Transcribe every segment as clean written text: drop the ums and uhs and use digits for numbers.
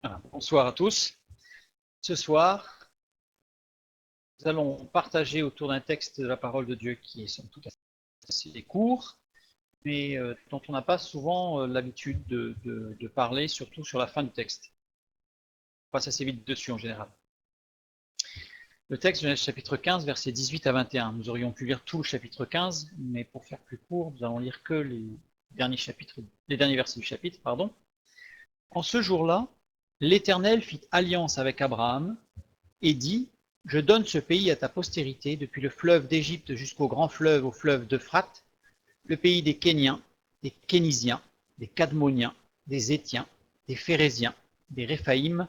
Voilà. Bonsoir à tous. Ce soir, nous allons partager autour d'un texte de la parole de Dieu qui est somme toute assez court, mais dont on n'a pas souvent l'habitude de parler, surtout sur la fin du texte. On passe assez vite dessus en général. Le texte de Genèse chapitre 15, versets 18 à 21. Nous aurions pu lire tout le chapitre 15, mais pour faire plus court, nous allons lire que les derniers versets du chapitre, pardon. En ce jour-là, l'Éternel fit alliance avec Abraham et dit: Je donne ce pays à ta postérité, depuis le fleuve d'Égypte jusqu'au grand fleuve, au fleuve d'Euphrate, le pays des Kéniens, des Kénisiens, des Cadmoniens, des Étiens, des Phéréziens, des Réphaïm,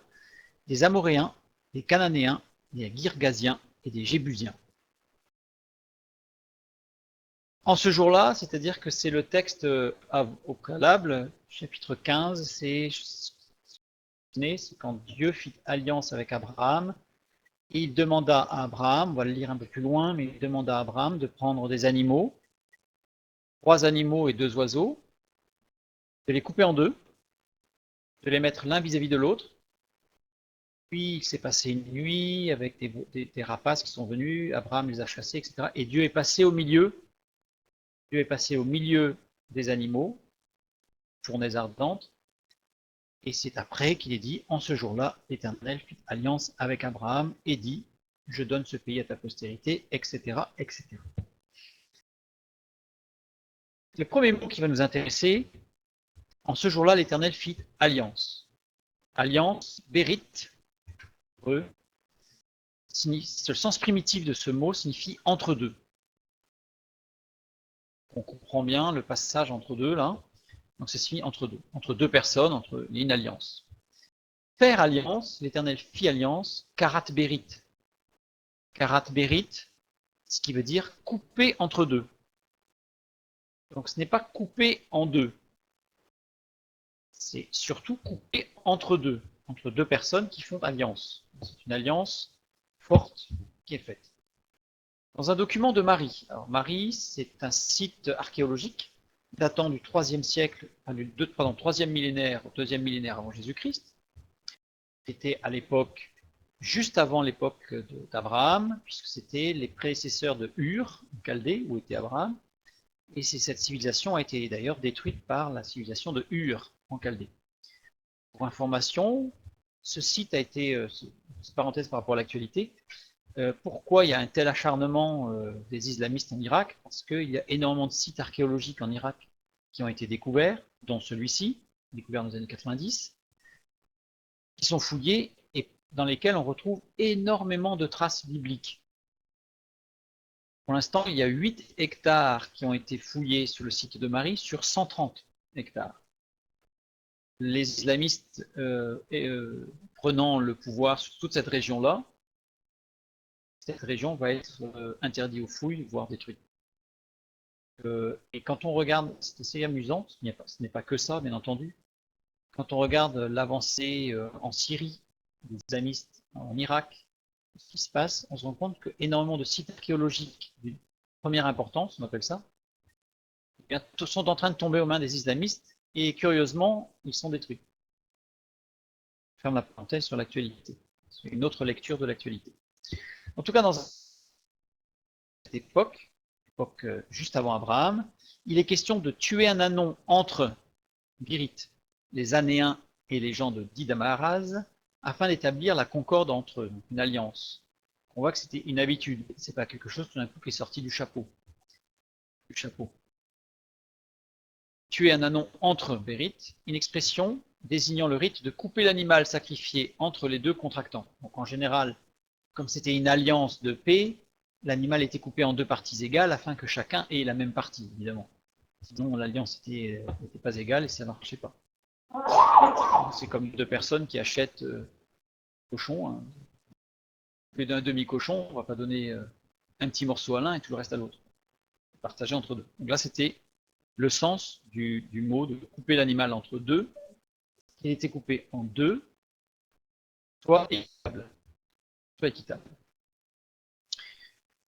des Amoréens, des Cananéens, des Girgasiens et des Jébusiens. En ce jour-là, c'est-à-dire que c'est le texte au préalable, chapitre 15, c'est quand Dieu fit alliance avec Abraham. Et il demanda à Abraham, on va le lire un peu plus loin, mais il demanda à Abraham de prendre des animaux, 3 animaux et 2 oiseaux, de les couper en deux, de les mettre l'un vis-à-vis de l'autre. Puis il s'est passé une nuit avec des rapaces qui sont venus, Abraham les a chassés, etc. Et Dieu est passé au milieu des animaux, fournaise ardente, et c'est après qu'il est dit: en ce jour-là, l'Éternel fit alliance avec Abraham et dit: je donne ce pays à ta postérité, etc., etc. Le premier mot qui va nous intéresser: en ce jour-là, l'Éternel fit alliance. Alliance, bérit, le sens primitif de ce mot signifie entre deux. On comprend bien le passage entre deux là. Donc ça signifie entre deux personnes, entre une alliance. Faire alliance, l'Éternel fit alliance, karat bérit. Karat bérit, ce qui veut dire couper entre deux. Donc ce n'est pas couper en deux. C'est surtout couper entre deux personnes qui font alliance. C'est une alliance forte qui est faite. Dans un document de Marie. Alors Marie, c'est un site archéologique datant du 3e siècle, pardon, 3e millénaire au 2e millénaire avant Jésus-Christ. C'était à l'époque, juste avant l'époque d'Abraham, puisque c'était les prédécesseurs de Ur, en Chaldée, où était Abraham. Et cette civilisation a été d'ailleurs détruite par la civilisation de Ur, en Chaldée. Pour information, ce site a été, parenthèse par rapport à l'actualité, pourquoi il y a un tel acharnement des islamistes en Irak? Parce qu'il y a énormément de sites archéologiques en Irak qui ont été découverts, dont celui-ci, découvert dans les années 90, qui sont fouillés et dans lesquels on retrouve énormément de traces bibliques. Pour l'instant, il y a 8 hectares qui ont été fouillés sur le site de Marie sur 130 hectares. Les islamistes prenant le pouvoir sur toute cette région-là, cette région va être interdite aux fouilles, voire détruite. Et quand on regarde, c'est assez amusant, ce n'est pas que ça, bien entendu. Quand on regarde l'avancée en Syrie, des islamistes en Irak, ce qui se passe, on se rend compte qu'énormément de sites archéologiques d'une première importance, on appelle ça, sont en train de tomber aux mains des islamistes, et curieusement, ils sont détruits. Je ferme la parenthèse sur l'actualité. C'est une autre lecture de l'actualité. En tout cas, dans cette époque juste avant Abraham, il est question de tuer un anon entre Birit, les Anéens et les gens de Didamaraz, afin d'établir la concorde entre eux, une alliance. On voit que c'était une habitude, c'est pas quelque chose tout d'un coup qui est sorti du chapeau. Tuer un anon entre Bérit, une expression désignant le rite de couper l'animal sacrifié entre les deux contractants. Donc en général, comme c'était une alliance de paix, l'animal était coupé en 2 parties égales afin que chacun ait la même partie, évidemment. Sinon, l'alliance n'était pas égale et ça ne marchait pas. C'est comme 2 personnes qui achètent cochon. Hein. Plus d'un demi-cochon, on ne va pas donner un petit morceau à l'un et tout le reste à l'autre. Partager entre deux. Donc là, c'était le sens du mot de couper l'animal entre deux. Il était coupé en 2, soit équitable.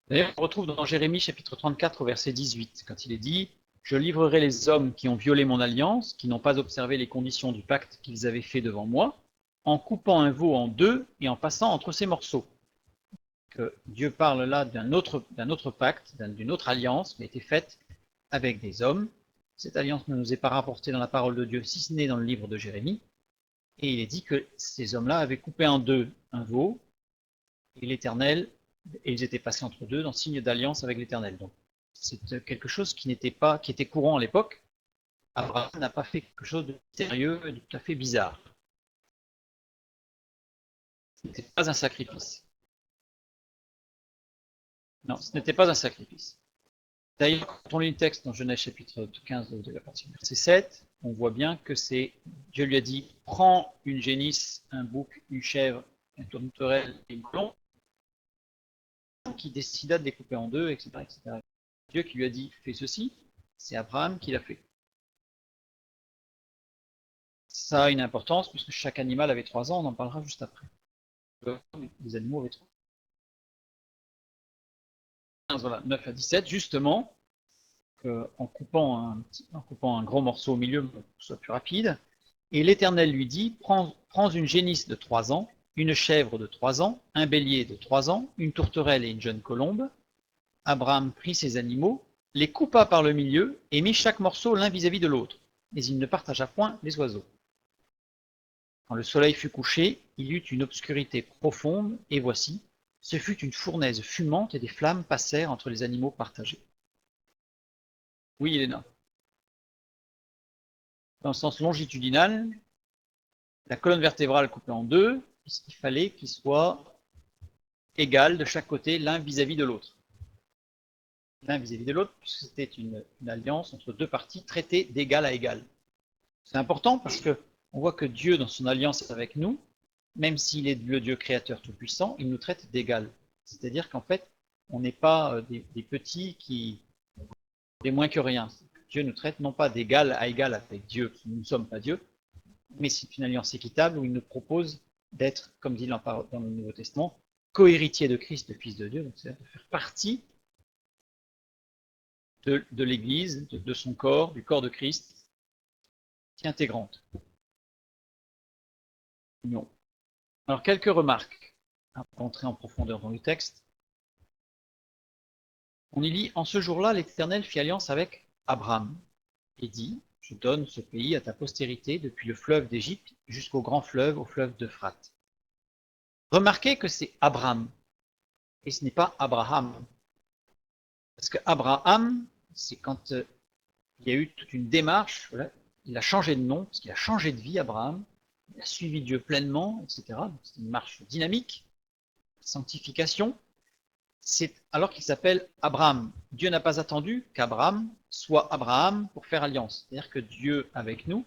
D'ailleurs, on retrouve dans Jérémie chapitre 34 au verset 18, quand il est dit: je livrerai les hommes qui ont violé mon alliance, qui n'ont pas observé les conditions du pacte qu'ils avaient fait devant moi, en coupant un veau en deux et en passant entre ses morceaux. Que Dieu parle là d'un autre pacte, d'une autre alliance qui a été faite avec des hommes. Cette alliance ne nous est pas rapportée dans la parole de Dieu, si ce n'est dans le livre de Jérémie. Et il est dit que ces hommes-là avaient coupé en deux un veau, et l'Éternel, et ils étaient passés entre deux dans signe d'alliance avec l'Éternel. Donc c'est quelque chose qui était courant à l'époque. Abraham n'a pas fait quelque chose de mystérieux et de tout à fait bizarre. Ce n'était pas un sacrifice. Non, ce n'était pas un sacrifice. D'ailleurs, quand on lit le texte dans Genèse chapitre 15, de la partie verset 7, on voit bien que Dieu lui a dit, prends une génisse, un bouc, une chèvre, un tourterelle et une colombe, qui décida de les couper en deux, etc., etc. Dieu qui lui a dit, fais ceci, c'est Abraham qui l'a fait. Ça a une importance, puisque chaque animal avait 3 ans, on en parlera juste après. Les animaux avaient 3 ans. Voilà, 9 à 17, justement, en coupant un gros morceau au milieu pour que ce soit plus rapide. Et l'Éternel lui dit, prends une génisse de 3 ans, une chèvre de 3 ans, un bélier de 3 ans, une tourterelle et une jeune colombe. Abraham prit ces animaux, les coupa par le milieu et mit chaque morceau l'un vis-à-vis de l'autre. Mais il ne partagea point les oiseaux. Quand le soleil fut couché, il eut une obscurité profonde, et voici, ce fut une fournaise fumante et des flammes passèrent entre les animaux partagés. Oui, Elena. Dans le sens longitudinal, la colonne vertébrale coupée en deux, puisqu'il fallait qu'ils soient égales de chaque côté, l'un vis-à-vis de l'autre. L'un vis-à-vis de l'autre, puisque c'était une alliance entre deux parties traitées d'égal à égal. C'est important parce que on voit que Dieu, dans son alliance avec nous, même s'il est le Dieu créateur tout-puissant, il nous traite d'égal. C'est-à-dire qu'en fait, on n'est pas des petits des moins que rien. Dieu nous traite non pas d'égal à égal avec Dieu, qui nous ne sommes pas Dieu, mais c'est une alliance équitable où il nous propose d'être, comme dit dans le Nouveau Testament, co-héritier de Christ, le Fils de Dieu, donc c'est-à-dire de faire partie de l'Église, de son corps, du corps de Christ, qui est intégrante. Non. Alors, quelques remarques avant d'entrer en profondeur dans le texte. On y lit, en ce jour-là, l'Éternel fit alliance avec Abraham et dit, je donne ce pays à ta postérité depuis le fleuve d'Égypte jusqu'au grand fleuve, au fleuve d'Euphrate. Remarquez que c'est Abraham et ce n'est pas Abraham. Parce que Abraham, c'est quand il y a eu toute une démarche, voilà, il a changé de nom, parce qu'il a changé de vie, Abraham, il a suivi Dieu pleinement, etc. C'est une marche dynamique, sanctification. C'est alors qu'il s'appelle Abraham. Dieu n'a pas attendu qu'Abraham soit Abraham pour faire alliance. C'est-à-dire que Dieu, avec nous,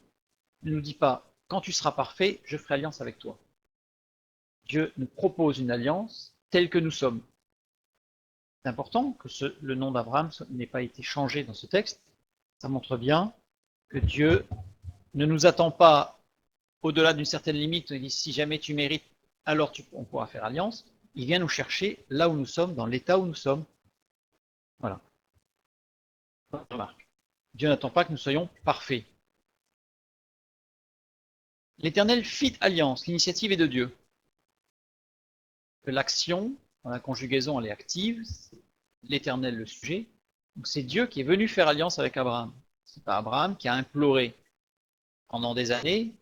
ne nous dit pas, quand tu seras parfait, je ferai alliance avec toi. Dieu nous propose une alliance telle que nous sommes. C'est important que le nom d'Abraham n'ait pas été changé dans ce texte. Ça montre bien que Dieu ne nous attend pas au-delà d'une certaine limite. Il dit, si jamais tu mérites, alors on pourra faire alliance. Il vient nous chercher là où nous sommes, dans l'état où nous sommes. Voilà. Remarque. Dieu n'attend pas que nous soyons parfaits. L'Éternel fit alliance. L'initiative est de Dieu. L'action, dans la conjugaison, elle est active. C'est l'Éternel le sujet. Donc c'est Dieu qui est venu faire alliance avec Abraham. C'est pas Abraham qui a imploré pendant des années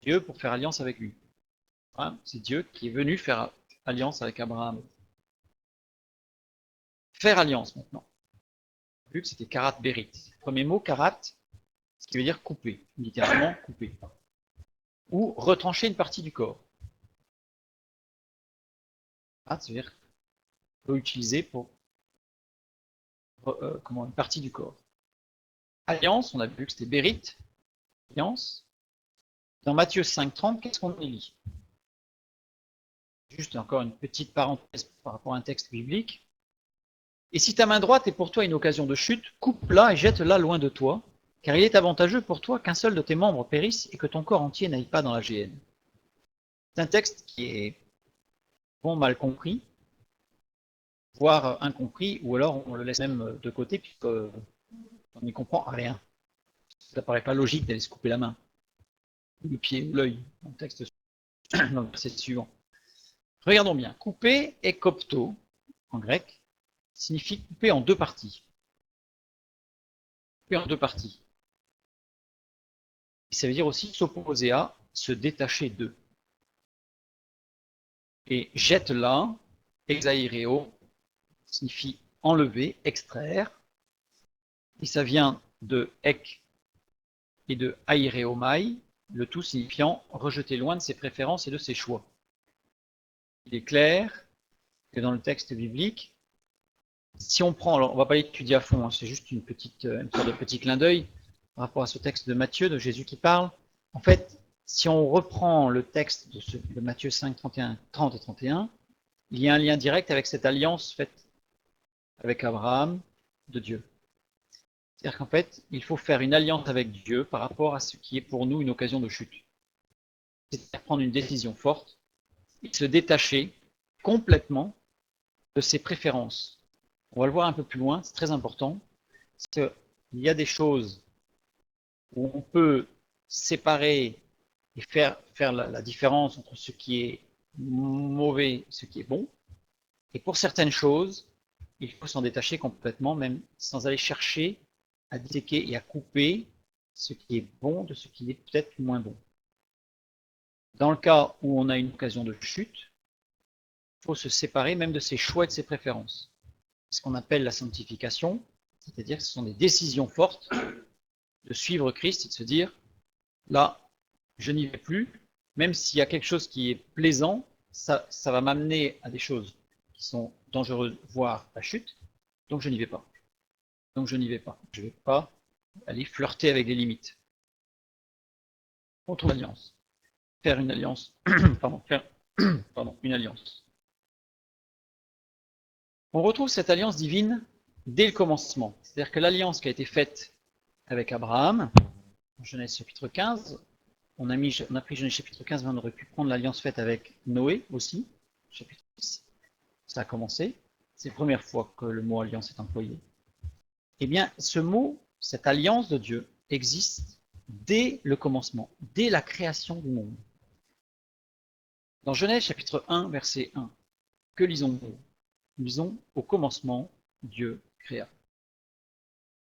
Dieu pour faire alliance avec lui. Hein, c'est Dieu qui est venu faire alliance avec Abraham. Faire alliance maintenant. Vu que c'était karat berit. Premier mot, karat, ce qui veut dire couper, littéralement couper. Ou retrancher une partie du corps. Ah, ça veut dire qu'on peut utiliser pour une partie du corps. Alliance, on a vu que c'était berit, alliance. Dans Matthieu 5,30, qu'est-ce qu'on y lit? Juste encore une petite parenthèse par rapport à un texte biblique. Et si ta main droite est pour toi une occasion de chute, coupe-la et jette-la loin de toi, car il est avantageux pour toi qu'un seul de tes membres périsse et que ton corps entier n'aille pas dans la géhenne. C'est un texte qui est bon, mal compris, voire incompris, ou alors on le laisse même de côté puisqu'on n'y comprend rien. Ça paraît pas logique d'aller se couper la main, le pied ou l'œil, dans le texte. dans le verset suivant. Regardons bien. Couper et kopto, en grec, signifie couper en deux parties. Couper en deux parties. Et ça veut dire aussi s'opposer à, se détacher d'eux. Et jette-la, exaireo, signifie enlever, extraire. Et ça vient de ek et de aireomai, le tout signifiant rejeter loin de ses préférences et de ses choix. Il est clair que dans le texte biblique, si on prend, alors on ne va pas l'étudier à fond, hein, c'est juste une sorte de petit clin d'œil par rapport à ce texte de Matthieu, de Jésus qui parle. En fait, si on reprend le texte de Matthieu 5, 30 et 31, il y a un lien direct avec cette alliance faite avec Abraham de Dieu. C'est-à-dire qu'en fait, il faut faire une alliance avec Dieu par rapport à ce qui est pour nous une occasion de chute. C'est-à-dire prendre une décision forte et se détacher complètement de ses préférences. On va le voir un peu plus loin, c'est très important. Il y a des choses où on peut séparer et faire la différence entre ce qui est mauvais et ce qui est bon. Et pour certaines choses, il faut s'en détacher complètement, même sans aller chercher à disséquer et à couper ce qui est bon de ce qui est peut-être moins bon. Dans le cas où on a une occasion de chute, il faut se séparer même de ses choix et de ses préférences. Ce qu'on appelle la sanctification, c'est-à-dire que ce sont des décisions fortes de suivre Christ et de se dire, là, je n'y vais plus, même s'il y a quelque chose qui est plaisant, ça va m'amener à des choses qui sont dangereuses, voire la chute, donc je n'y vais pas. Donc je n'y vais pas. Je ne vais pas aller flirter avec des limites. Contre l'alliance. Faire une alliance. Une alliance. On retrouve cette alliance divine dès le commencement. C'est-à-dire que l'alliance qui a été faite avec Abraham, en Genèse chapitre 15, on a pris Genèse chapitre 15, mais on aurait pu prendre l'alliance faite avec Noé aussi, chapitre 10. Ça a commencé. C'est la première fois que le mot alliance est employé. Eh bien, ce mot, cette alliance de Dieu, existe dès le commencement, dès la création du monde. Dans Genèse chapitre 1, verset 1, que lisons-nous? Nous lisons « Au commencement, Dieu créa ».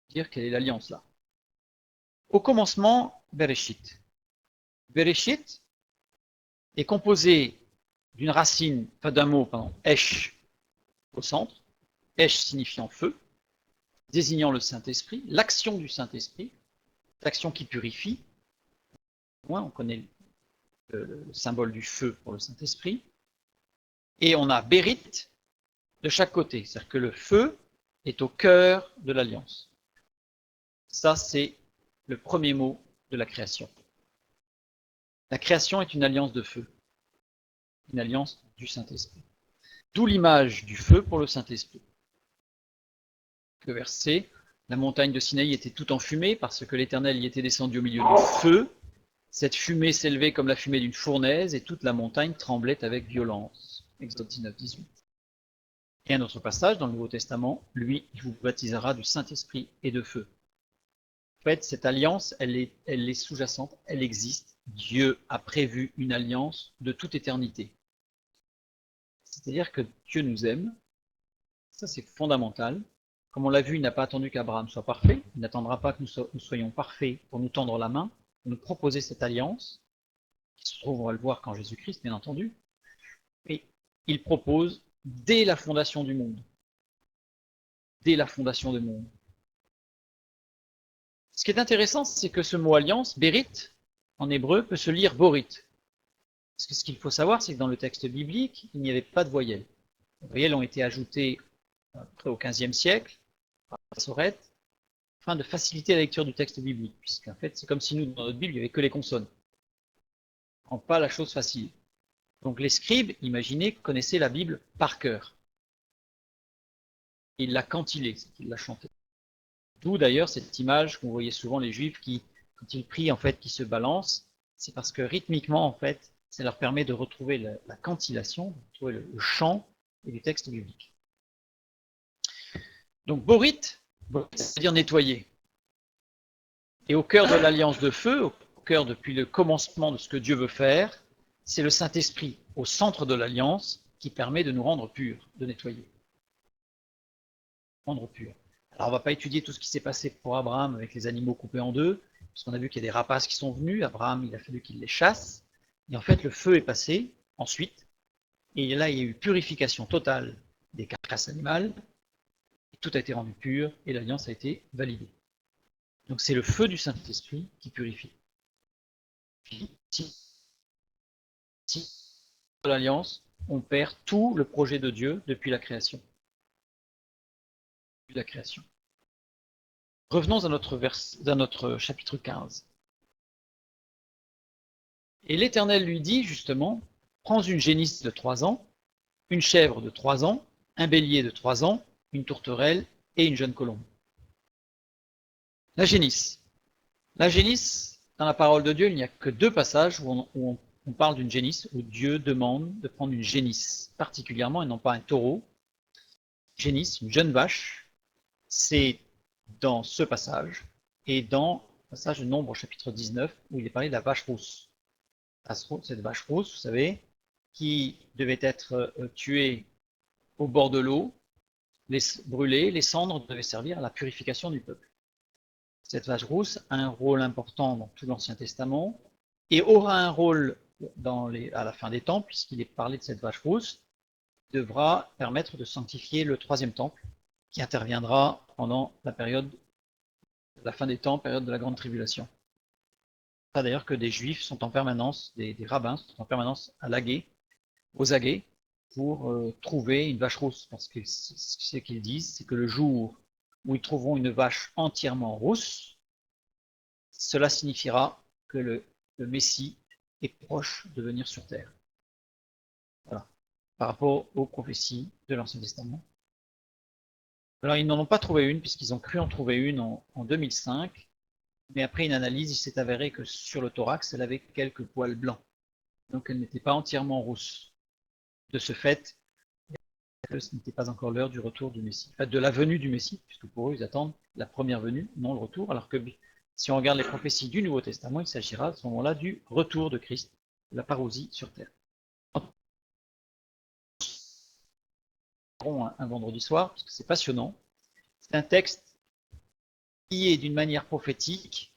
Dire quelle est l'alliance là. Au commencement, Bereshit. Bereshit est composé d'une racine, enfin d'un mot, Esh au centre, Esh signifiant feu, désignant le Saint-Esprit, l'action du Saint-Esprit, l'action qui purifie. On connaît le symbole du feu pour le Saint-Esprit. Et on a Bérit de chaque côté, c'est-à-dire que le feu est au cœur de l'alliance. Ça, c'est le premier mot de la création. La création est une alliance de feu, une alliance du Saint-Esprit. D'où l'image du feu pour le Saint-Esprit. Le verset, la montagne de Sinaï était tout en fumée parce que l'Éternel y était descendu au milieu du feu. Cette fumée s'élevait comme la fumée d'une fournaise et toute la montagne tremblait avec violence. Exode 19, 18. Et un autre passage dans le Nouveau Testament, lui, il vous baptisera du Saint-Esprit et de feu. En fait, cette alliance, elle est sous-jacente, elle existe. Dieu a prévu une alliance de toute éternité. C'est-à-dire que Dieu nous aime, ça c'est fondamental. Comme on l'a vu, il n'a pas attendu qu'Abraham soit parfait, il n'attendra pas que nous soyons parfaits pour nous tendre la main, pour nous proposer cette alliance, qui se trouve, on va le voir quand Jésus-Christ, bien entendu, et il propose dès la fondation du monde. Dès la fondation du monde. Ce qui est intéressant, c'est que ce mot alliance, Bérit, en hébreu, peut se lire Borit. Parce que ce qu'il faut savoir, c'est que dans le texte biblique, il n'y avait pas de voyelles. Les voyelles ont été ajoutées au XVe siècle, par Sorette, afin de faciliter la lecture du texte biblique. Puisqu'en fait, c'est comme si nous, dans notre Bible, il n'y avait que les consonnes. On ne rend pas la chose facile. Donc les scribes, imaginez, connaissaient la Bible par cœur. Ils la cantilaient, ils la chantaient. D'où d'ailleurs cette image qu'on voyait souvent les Juifs qui, quand ils prient, en fait, qui se balancent. C'est parce que rythmiquement, en fait, ça leur permet de retrouver la cantillation, de retrouver le chant et du texte biblique. Donc Borit, c'est-à-dire nettoyer. Et au cœur de l'alliance de feu, au cœur depuis le commencement de ce que Dieu veut faire, c'est le Saint-Esprit au centre de l'alliance qui permet de nous rendre purs, de nettoyer. Rendre purs. Alors on ne va pas étudier tout ce qui s'est passé pour Abraham avec les animaux coupés en deux, parce qu'on a vu qu'il y a des rapaces qui sont venus, Abraham il a fallu qu'il les chasse, et en fait le feu est passé ensuite, et là il y a eu purification totale des carcasses animales, et tout a été rendu pur, et l'alliance a été validée. Donc c'est le feu du Saint-Esprit qui purifie. Si l'alliance, on perd tout le projet de Dieu depuis la création. Revenons à notre chapitre 15. Et l'Éternel lui dit justement, prends une génisse de 3 ans, une chèvre de 3 ans, un bélier de 3 ans, une tourterelle et une jeune colombe. La génisse. La génisse, dans la parole de Dieu, il n'y a que 2 passages où on parle d'une génisse, où Dieu demande de prendre une génisse particulièrement et non pas un taureau. Génisse, une jeune vache, c'est dans ce passage et dans le passage de Nombre chapitre 19 où il est parlé de la vache rousse. Cette vache rousse, vous savez, qui devait être tuée au bord de l'eau, brûlée, les cendres devaient servir à la purification du peuple. Cette vache rousse a un rôle important dans tout l'Ancien Testament et aura un rôle à la fin des temps, puisqu'il est parlé de cette vache rousse, devra permettre de sanctifier le 3e temple, qui interviendra pendant la période de la fin des temps, période de la grande tribulation. C'est d'ailleurs que des juifs sont en permanence, des rabbins sont en permanence aux aguets, pour trouver une vache rousse. Parce que ce qu'ils disent, c'est que le jour où ils trouveront une vache entièrement rousse, cela signifiera que le Messie est proche de venir sur terre. Voilà. Par rapport aux prophéties de l'Ancien Testament. Alors ils n'en ont pas trouvé une, puisqu'ils ont cru en trouver une en 2005, mais après une analyse, il s'est avéré que sur le thorax, elle avait quelques poils blancs. Donc elle n'était pas entièrement rousse. De ce fait, ce n'était pas encore l'heure du retour du Messie. Enfin, de la venue du Messie, puisque pour eux, ils attendent la première venue, non le retour, alors que si on regarde les prophéties du Nouveau Testament, il s'agira à ce moment-là du retour de Christ, de la parousie sur terre. Un vendredi soir, parce que c'est passionnant. C'est un texte qui est d'une manière prophétique,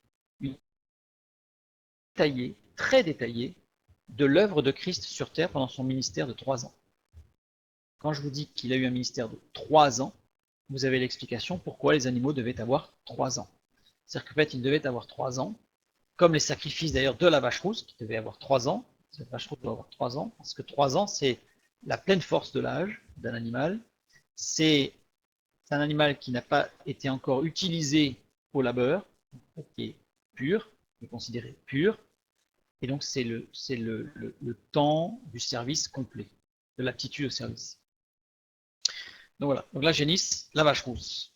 très détaillé, de l'œuvre de Christ sur terre pendant son ministère de 3 ans. Quand je vous dis qu'il a eu un ministère de 3 ans, vous avez l'explication pourquoi les animaux devaient avoir 3 ans. C'est-à-dire qu'en fait, ils devaient avoir 3 ans, comme les sacrifices d'ailleurs de la vache rousse, qui devait avoir 3 ans. Cette vache rousse doit avoir 3 ans, parce que 3 ans, c'est la pleine force de l'âge d'un animal. C'est un animal qui n'a pas été encore utilisé au labeur, qui est pur, qui est considéré pur, et donc c'est le temps du service complet, de l'aptitude au service. Donc voilà, donc la génisse, la vache rousse.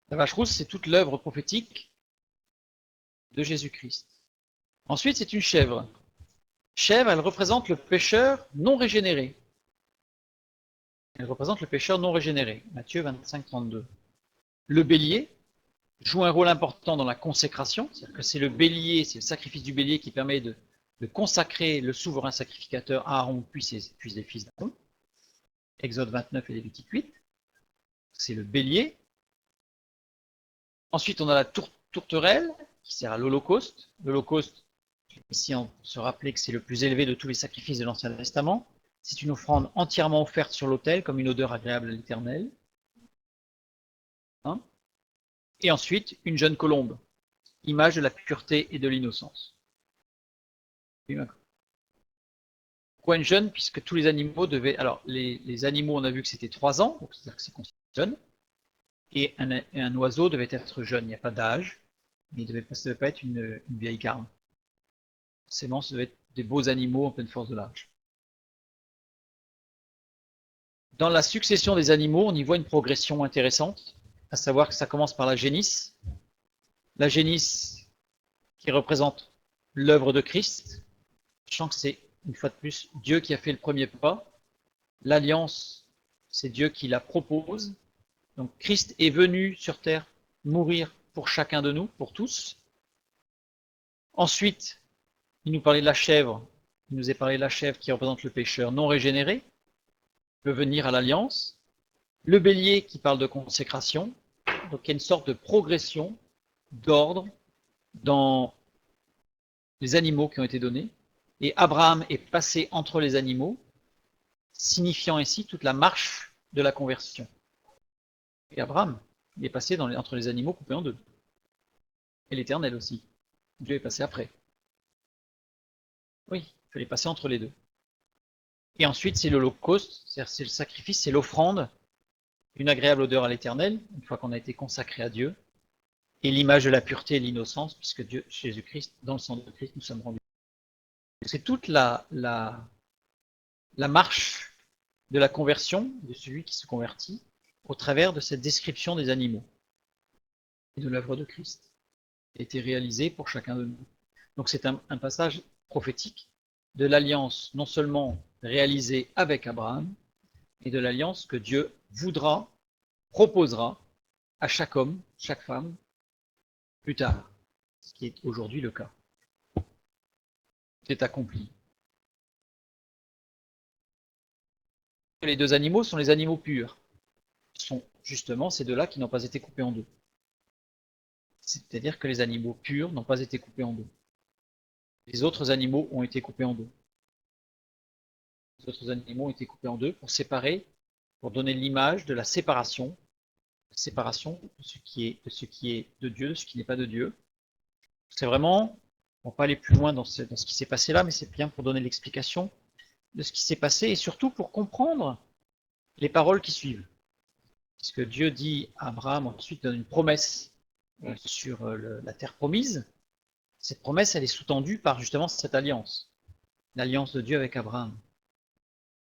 La vache rousse, c'est toute l'œuvre prophétique de Jésus-Christ. Ensuite, c'est une chèvre. Chèvre, elle représente le pécheur non régénéré. Elle représente le pécheur non régénéré. Matthieu 25, 32. Le bélier joue un rôle important dans la consécration, c'est-à-dire que c'est le bélier, c'est le sacrifice du bélier qui permet de consacrer le souverain sacrificateur Aaron puis les fils d'Aaron. Exode 29 et Lévitique 8. C'est le bélier. Ensuite, on a la tourterelle qui sert à l'Holocauste. L'Holocauste, ici, on se rappelait que c'est le plus élevé de tous les sacrifices de l'Ancien Testament. C'est une offrande entièrement offerte sur l'autel comme une odeur agréable à l'Éternel. Hein? Et ensuite, une jeune colombe, image de la pureté et de l'innocence. Pourquoi une jeune? Puisque tous les animaux devaient... Alors, les animaux, on a vu que c'était 3 ans, donc c'est-à-dire que c'est considéré jeune. Et un oiseau devait être jeune, il n'y a pas d'âge, mais ça ne devait pas être une vieille carne. Forcément, ça devait être des beaux animaux en pleine force de l'âge. Dans la succession des animaux, on y voit une progression intéressante, à savoir que ça commence par la génisse. La génisse qui représente l'œuvre de Christ, sachant que c'est, une fois de plus, Dieu qui a fait le premier pas. L'alliance, c'est Dieu qui la propose. Donc Christ est venu sur terre mourir pour chacun de nous, pour tous. Ensuite, il nous parlait de la chèvre, il nous est parlé de la chèvre qui représente le pécheur non régénéré, peut venir à l'alliance. Le bélier qui parle de consécration, donc il y a une sorte de progression, d'ordre dans les animaux qui ont été donnés. Et Abraham est passé entre les animaux, signifiant ainsi toute la marche de la conversion. Et Abraham, il est passé entre les animaux coupés en deux. Et l'Éternel aussi. Dieu est passé après. Oui, il fallait passer entre les deux. Et ensuite, c'est l'holocauste, c'est le sacrifice, c'est l'offrande, une agréable odeur à l'Éternel, une fois qu'on a été consacré à Dieu, et l'image de la pureté et de l'innocence, puisque Dieu, Jésus-Christ, dans le sang de Christ, nous sommes rendus. C'est toute la marche de la conversion, de celui qui se convertit, au travers de cette description des animaux et de l'œuvre de Christ, qui a été réalisée pour chacun de nous. Donc c'est un passage prophétique de l'alliance non seulement réalisée avec Abraham, mais de l'alliance que Dieu voudra, proposera à chaque homme, chaque femme, plus tard, ce qui est aujourd'hui le cas. C'est accompli. Les deux animaux sont les animaux purs. Ce sont justement ces deux-là qui n'ont pas été coupés en deux. C'est-à-dire que les animaux purs n'ont pas été coupés en deux. Les autres animaux ont été coupés en deux. Les autres animaux ont été coupés en deux pour séparer, pour donner l'image de la séparation de ce qui est de Dieu, de ce qui n'est pas de Dieu. C'est vraiment, on va pas aller plus loin dans ce qui s'est passé là, mais c'est bien pour donner l'explication de ce qui s'est passé et surtout pour comprendre les paroles qui suivent. Puisque Dieu dit à Abraham, ensuite donne une promesse sur la terre promise. Cette promesse, elle est sous-tendue par justement cette alliance, l'alliance de Dieu avec Abraham.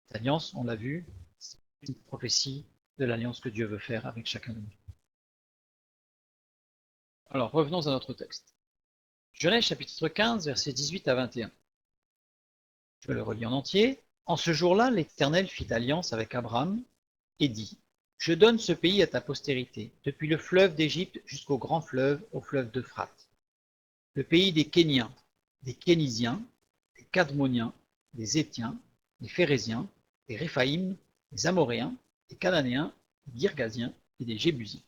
Cette alliance, on l'a vu, c'est une prophétie de l'alliance que Dieu veut faire avec chacun de nous. Alors, revenons à notre texte. Genèse chapitre 15, versets 18 à 21. Je le relis en entier. En ce jour-là, l'Éternel fit alliance avec Abraham et dit, je donne ce pays à ta postérité, depuis le fleuve d'Égypte jusqu'au grand fleuve, au fleuve d'Euphrate. Le pays des Kéniens, des Kénisiens, des Cadmoniens, des Étiens, des Phéréziens, des Réphaïm, des Amoréens, des Cananéens, des Girgasiens et des Jébusiens.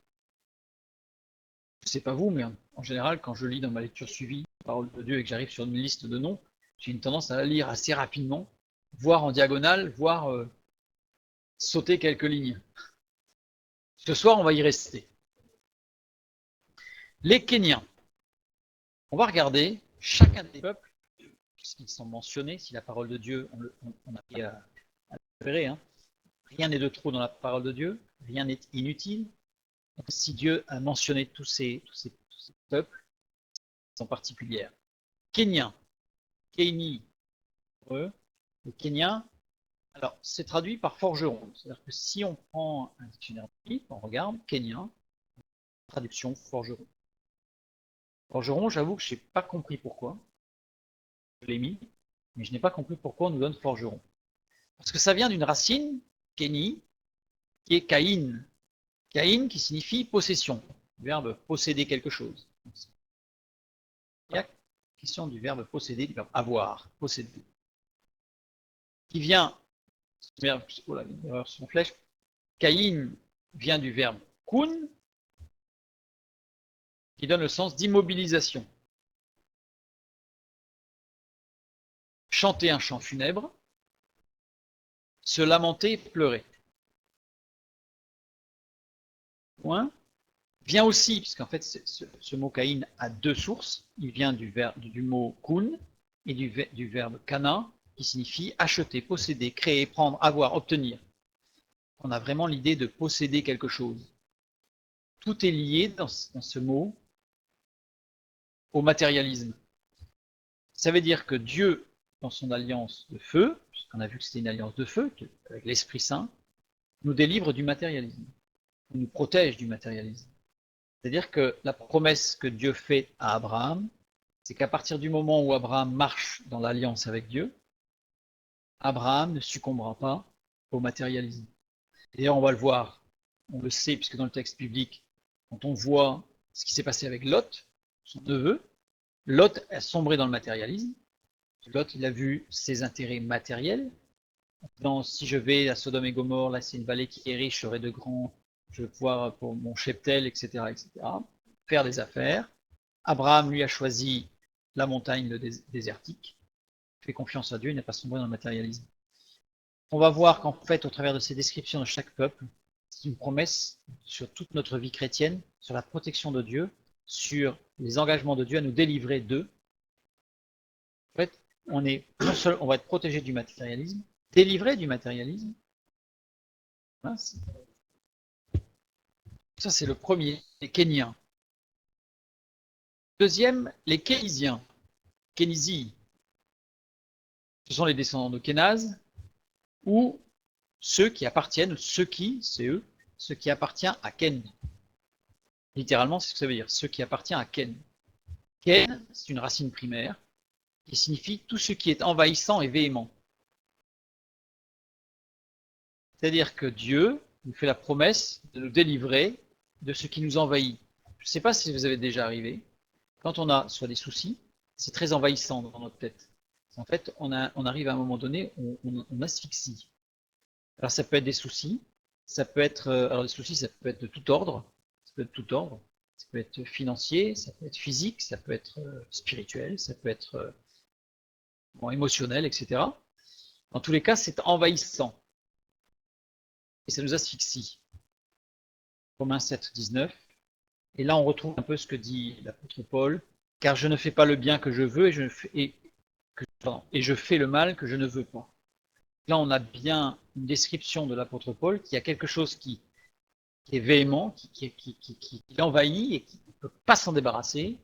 Je ne sais pas vous, mais en général, quand je lis dans ma lecture suivie la parole de Dieu et que j'arrive sur une liste de noms, j'ai une tendance à la lire assez rapidement, voire en diagonale, voire sauter quelques lignes. Ce soir, on va y rester. Les Kéniens. On va regarder chacun des peuples, puisqu'ils sont mentionnés, si la parole de Dieu, on a pris à repérer, hein. Rien n'est de trop dans la parole de Dieu, rien n'est inutile. Donc, si Dieu a mentionné tous ces peuples, ils sont particuliers. Kéniens, Kéni, le Kénien, alors c'est traduit par forgeron. C'est-à-dire que si on prend un dictionnaire biblique, on regarde Kénien, traduction forgeron. Forgeron, j'avoue que je n'ai pas compris pourquoi. Je l'ai mis, mais je n'ai pas compris pourquoi on nous donne forgeron. Parce que ça vient d'une racine, Kéni, qui est Caïn. Caïn qui signifie possession, le verbe posséder quelque chose. Il y a question du verbe posséder, du verbe avoir, posséder. Qui vient, oh là, une erreur sur mon flèche, Caïn vient du verbe kun, qui donne le sens d'immobilisation. Chanter un chant funèbre, se lamenter, pleurer. Point. Vient aussi, puisqu'en fait ce mot Caïn a deux sources, il vient du mot kun et du verbe kana, qui signifie acheter, posséder, créer, prendre, avoir, obtenir. On a vraiment l'idée de posséder quelque chose. Tout est lié dans ce mot au matérialisme. Ça veut dire que Dieu, dans son alliance de feu, puisqu'on a vu que c'était une alliance de feu avec l'Esprit Saint, nous délivre du matérialisme, nous protège du matérialisme. C'est-à-dire que la promesse que Dieu fait à Abraham, c'est qu'à partir du moment où Abraham marche dans l'alliance avec Dieu, Abraham ne succombera pas au matérialisme. D'ailleurs, on va le voir, on le sait, puisque dans le texte biblique, quand on voit ce qui s'est passé avec Lot, son neveu, Lot a sombré dans le matérialisme, Lot, il a vu ses intérêts matériels. Dans, si je vais à Sodome et Gomorre, là c'est une vallée qui est riche, j'aurai de grands, je vais pouvoir pour mon cheptel, etc., etc., faire des affaires. Abraham, lui, a choisi la montagne, le désertique, fait confiance à Dieu, il n'a pas sombré dans le matérialisme. On va voir qu'en fait, au travers de ces descriptions de chaque peuple, c'est une promesse sur toute notre vie chrétienne, sur la protection de Dieu, sur les engagements de Dieu à nous délivrer d'eux. En fait, on va être protégé du matérialisme, délivré du matérialisme. Ça, c'est le premier, les Kéniens. Deuxième, les Kénisiens. Kénisie, ce sont les descendants de Kénaz, ou ceux qui appartiennent, ceux qui, c'est eux, ceux qui appartiennent à Ken. Littéralement, c'est ce que ça veut dire, ceux qui appartiennent à Ken. Ken, c'est une racine primaire qui signifie tout ce qui est envahissant et véhément. C'est-à-dire que Dieu nous fait la promesse de nous délivrer de ce qui nous envahit. Je ne sais pas si vous avez déjà arrivé, quand on a soit des soucis, c'est très envahissant dans notre tête. En fait, on arrive à un moment donné, on asphyxie. Alors ça peut être des soucis, ça peut être, alors les soucis, ça peut être de tout ordre, ça peut être de tout ordre, ça peut être financier, ça peut être physique, ça peut être spirituel, ça peut être bon, émotionnel, etc. Dans tous les cas, c'est envahissant et ça nous asphyxie. Romains 7, 19. Et là, on retrouve un peu ce que dit l'apôtre Paul, car je ne fais pas le bien que je veux et je fais le mal que je ne veux pas. Là, on a bien une description de l'apôtre Paul qui a quelque chose qui est véhément, qui l'envahit et qui ne peut pas s'en débarrasser.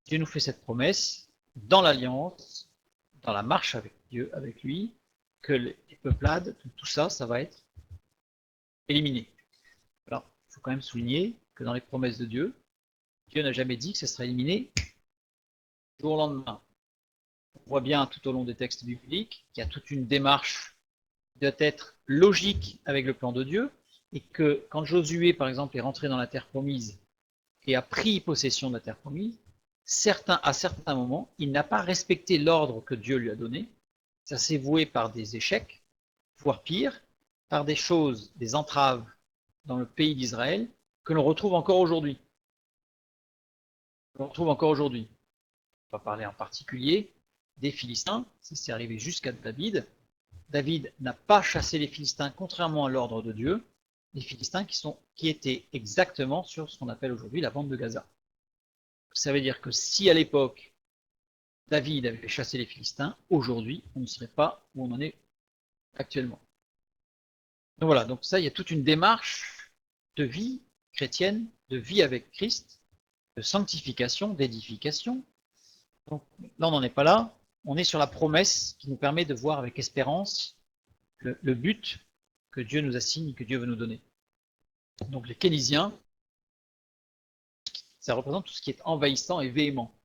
Dieu nous fait cette promesse dans l'alliance, dans la marche avec Dieu, avec lui, que les peuplades, tout ça, ça va être éliminé. Alors, il faut quand même souligner que dans les promesses de Dieu, Dieu n'a jamais dit que ça sera éliminé du jour au lendemain. On voit bien tout au long des textes bibliques qu'il y a toute une démarche qui doit être logique avec le plan de Dieu, et que quand Josué, par exemple, est rentré dans la terre promise et a pris possession de la terre promise, à certains moments, il n'a pas respecté l'ordre que Dieu lui a donné. Ça s'est voué par des échecs, voire pire, par des choses, des entraves dans le pays d'Israël que l'on retrouve encore aujourd'hui. On va parler en particulier des Philistins, ça s'est arrivé jusqu'à David. David n'a pas chassé les Philistins contrairement à l'ordre de Dieu, les Philistins qui étaient exactement sur ce qu'on appelle aujourd'hui la bande de Gaza. Ça veut dire que si à l'époque David avait chassé les Philistins, aujourd'hui on ne serait pas où on en est actuellement. Donc voilà, donc ça il y a toute une démarche de vie chrétienne, de vie avec Christ, de sanctification, d'édification. Donc là on n'en est pas là, on est sur la promesse qui nous permet de voir avec espérance le but que Dieu nous assigne, que Dieu veut nous donner. Donc les Kénisiens, ça représente tout ce qui est envahissant et véhément.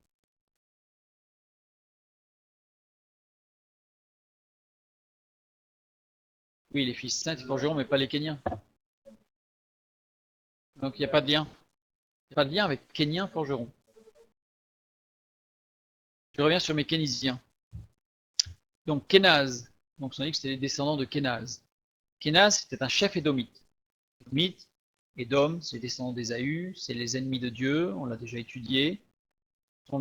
Oui, les Philistins étaient forgerons, mais pas les Kéniens. Donc il n'y a pas de lien. Il n'y a pas de lien avec Kéniens forgerons. Je reviens sur mes Kénisiens. Donc Kénaz, donc on a dit que c'était les descendants de Kénaz. Kénaz, c'était un chef édomite. Édomite, Édom, c'est les descendants d'Ésaü, c'est les ennemis de Dieu, on l'a déjà étudié. Ce sont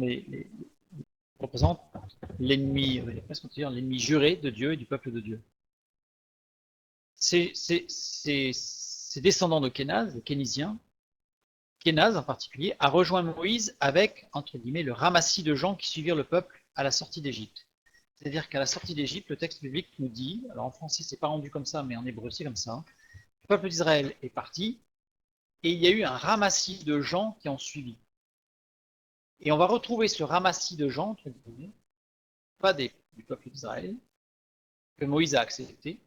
représentent l'ennemi, l'ennemi juré de Dieu et du peuple de Dieu. Ces descendants de Kénaz, les Kénisiens, Kénaz en particulier, a rejoint Moïse avec, entre guillemets, le ramassis de gens qui suivirent le peuple à la sortie d'Égypte. C'est-à-dire qu'à la sortie d'Égypte, le texte biblique nous dit, alors en français c'est pas rendu comme ça, mais en hébreu c'est comme ça, le peuple d'Israël est parti, et il y a eu un ramassis de gens qui ont suivi. Et on va retrouver ce ramassis de gens, entre guillemets, pas du peuple d'Israël, que Moïse a accepté.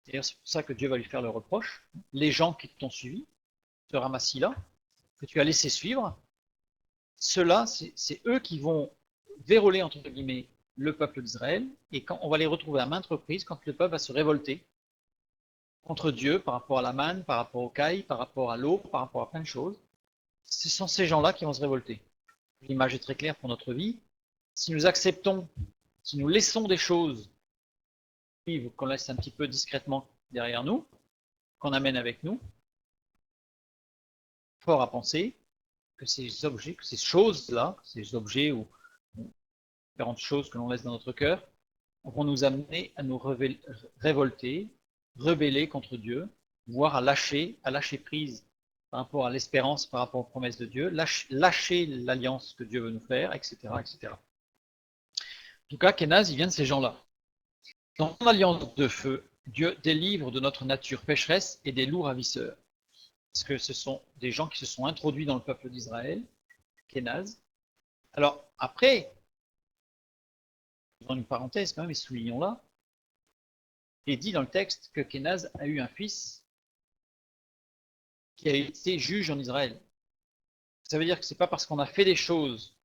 D'ailleurs, c'est pour ça que Dieu va lui faire le reproche. Les gens qui t'ont suivi, ce ramassis-là, que tu as laissé suivre, ceux-là, c'est eux qui vont verrouiller, entre guillemets, le peuple d'Israël, et quand on va les retrouver à maintes reprises quand le peuple va se révolter contre Dieu par rapport à la manne, par rapport au caille, par rapport à l'eau, par rapport à plein de choses. Ce sont ces gens-là qui vont se révolter. L'image est très claire pour notre vie. Si nous acceptons si nous laissons des choses qu'on laisse un petit peu discrètement derrière nous, qu'on amène avec nous, fort à penser que ces objets, que ces choses-là, ces objets ou différentes choses que l'on laisse dans notre cœur, vont nous amener à nous révolter, rebeller contre Dieu, voire à lâcher prise par rapport à l'espérance, par rapport aux promesses de Dieu, lâcher l'alliance que Dieu veut nous faire, etc., etc. En tout cas, Kénaz, il vient de ces gens-là. Dans son alliance de feu, Dieu délivre de notre nature pécheresse et des loups ravisseurs. Parce que ce sont des gens qui se sont introduits dans le peuple d'Israël, Kénaz. Alors, après, dans une parenthèse quand même, et soulignons-la, il est dit dans le texte que Kénaz a eu un fils qui a été juge en Israël. Ça veut dire que c'est pas parce qu'on a fait des choses,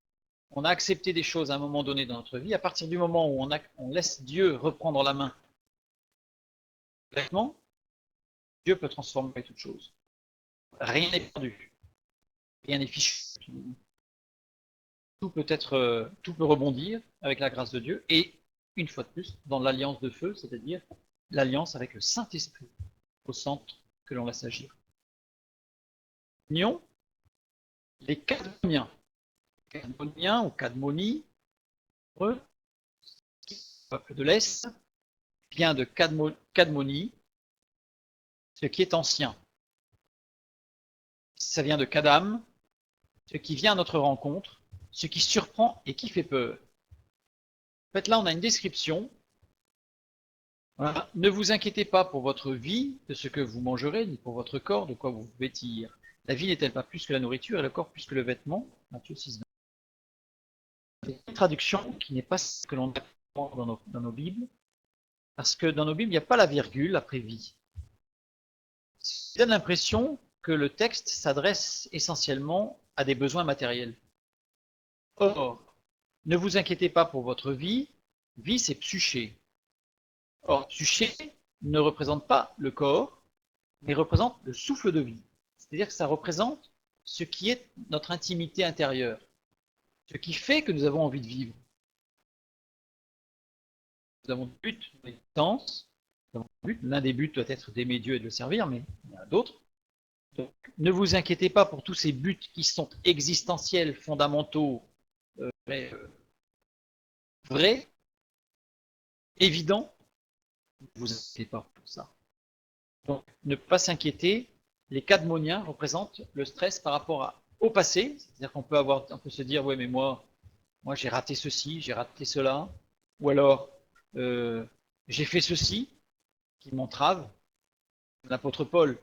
on a accepté des choses à un moment donné dans notre vie, à partir du moment où on laisse Dieu reprendre la main complètement, Dieu peut transformer toute chose. Rien n'est perdu, rien n'est fichu. Tout peut rebondir avec la grâce de Dieu et une fois de plus dans l'alliance de feu, c'est-à-dire l'alliance avec le Saint-Esprit au centre que l'on laisse agir. Union, les Cadmoniens ou Cadmoni, le peuple de l'Est, vient de Cadmoni, ce qui est ancien. Ça vient de Kadam, ce qui vient à notre rencontre, ce qui surprend et qui fait peur. En fait, là, on a une description. Voilà. Ne vous inquiétez pas pour votre vie, de ce que vous mangerez, ni pour votre corps, de quoi vous vêtir. La vie n'est-elle pas plus que la nourriture et le corps plus que le vêtement? Matthieu 6. C'est une traduction qui n'est pas ce que l'on apprend dans nos Bibles, parce que dans nos Bibles, il n'y a pas la virgule après vie. Ça donne l'impression que le texte s'adresse essentiellement à des besoins matériels. Or, ne vous inquiétez pas pour votre vie, vie c'est psyché. Or, psyché ne représente pas le corps, mais représente le souffle de vie. C'est-à-dire que ça représente ce qui est notre intimité intérieure, ce qui fait que nous avons envie de vivre. Nous avons des buts d'existence, l'un des buts doit être d'aimer Dieu et de le servir, mais il y en a d'autres. Donc, ne vous inquiétez pas pour tous ces buts qui sont existentiels, fondamentaux, vrais, évidents. Ne vous inquiétez pas pour ça. Donc, ne pas s'inquiéter. Les cadmoniens représentent le stress par rapport au passé. C'est-à-dire qu'on peut se dire, ouais, mais moi j'ai raté ceci, j'ai raté cela, ou alors j'ai fait ceci qui m'entrave. L'apôtre Paul,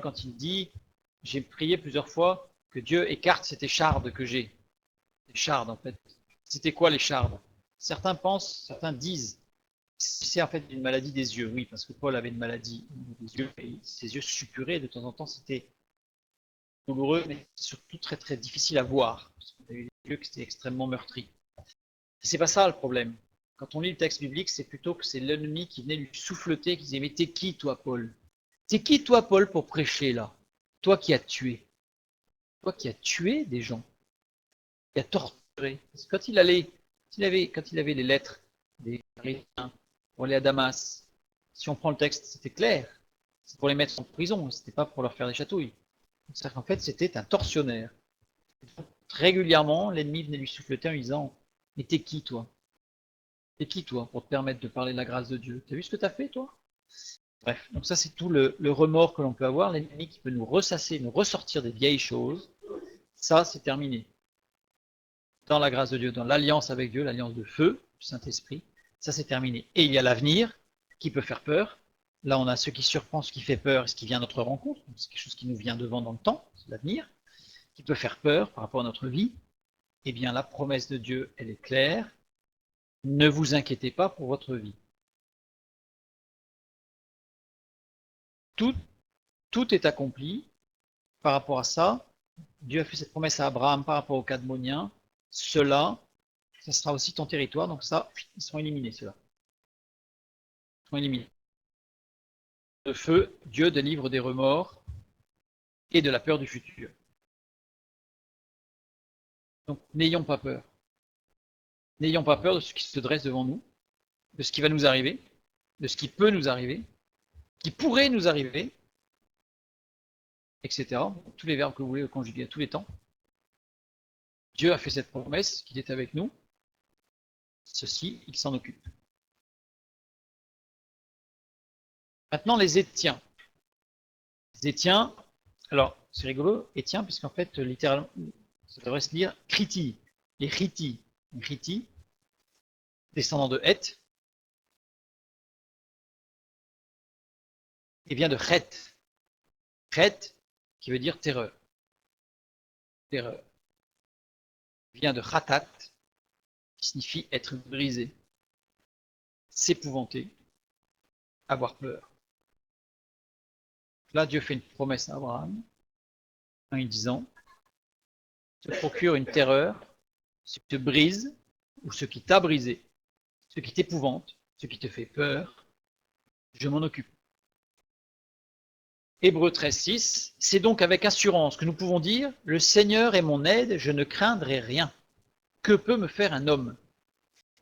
quand il dit, j'ai prié plusieurs fois que Dieu écarte cette écharde que j'ai. Écharde, en fait. C'était quoi l'écharde? Certains disent, c'est en fait une maladie des yeux. Oui, parce que Paul avait une maladie des yeux et ses yeux suppuraient. De temps en temps, c'était douloureux, mais surtout très très difficile à voir. Parce qu'on a eu des yeux qui étaient extrêmement meurtris. C'est pas ça le problème. Quand on lit le texte biblique, c'est plutôt que c'est l'ennemi qui venait lui souffleter, qui disait, mais t'es qui toi, Paul? T'es qui toi, Paul, pour prêcher là? Toi qui as tué. Toi qui as tué des gens. Qui as torturé. Parce que quand il avait les lettres des chrétiens pour aller à Damas, si on prend le texte, c'était clair. C'est pour les mettre en prison, c'était pas pour leur faire des chatouilles. C'est-à-dire qu'en fait, c'était un tortionnaire. Régulièrement, l'ennemi venait lui souffleter en lui disant, mais t'es qui toi? T'es qui toi pour te permettre de parler de la grâce de Dieu? T'as vu ce que t'as fait toi? Bref, donc ça c'est tout le remords que l'on peut avoir, l'ennemi qui peut nous ressasser, nous ressortir des vieilles choses. Ça c'est terminé. Dans la grâce de Dieu, dans l'alliance avec Dieu, l'alliance de feu, du Saint-Esprit, ça c'est terminé. Et il y a l'avenir qui peut faire peur. Là on a ce qui surprend, ce qui fait peur, et ce qui vient à notre rencontre. C'est quelque chose qui nous vient devant dans le temps, c'est l'avenir, qui peut faire peur par rapport à notre vie. Eh bien la promesse de Dieu, elle est claire. Ne vous inquiétez pas pour votre vie. Tout, tout est accompli par rapport à ça. Dieu a fait cette promesse à Abraham par rapport aux Cadmoniens. Cela, ça sera aussi ton territoire. Donc ça, ils sont éliminés, ceux-là. Ils sont éliminés. Le feu, Dieu délivre des remords et de la peur du futur. Donc n'ayons pas peur. N'ayons pas peur de ce qui se dresse devant nous, de ce qui va nous arriver, de ce qui peut nous arriver, qui pourrait nous arriver, etc. Tous les verbes que vous voulez conjuguer à tous les temps. Dieu a fait cette promesse qu'il est avec nous. Ceci, il s'en occupe. Maintenant, les Étiens. Les Étiens, alors, c'est rigolo, Étiens, puisqu'en fait, littéralement, ça devrait se lire Kriti. Les Kriti. Les Kriti, descendants de Heth, et vient de Chet. Chet, qui veut dire terreur. Terreur. Vient de Khatat, qui signifie être brisé, s'épouvanter, avoir peur. Là, Dieu fait une promesse à Abraham, en lui disant, te procure une terreur, ce qui te brise, ou ce qui t'a brisé, ce qui t'épouvante, ce qui te fait peur, je m'en occupe. Hébreux 13,6, c'est donc avec assurance que nous pouvons dire, le Seigneur est mon aide, je ne craindrai rien. Que peut me faire un homme?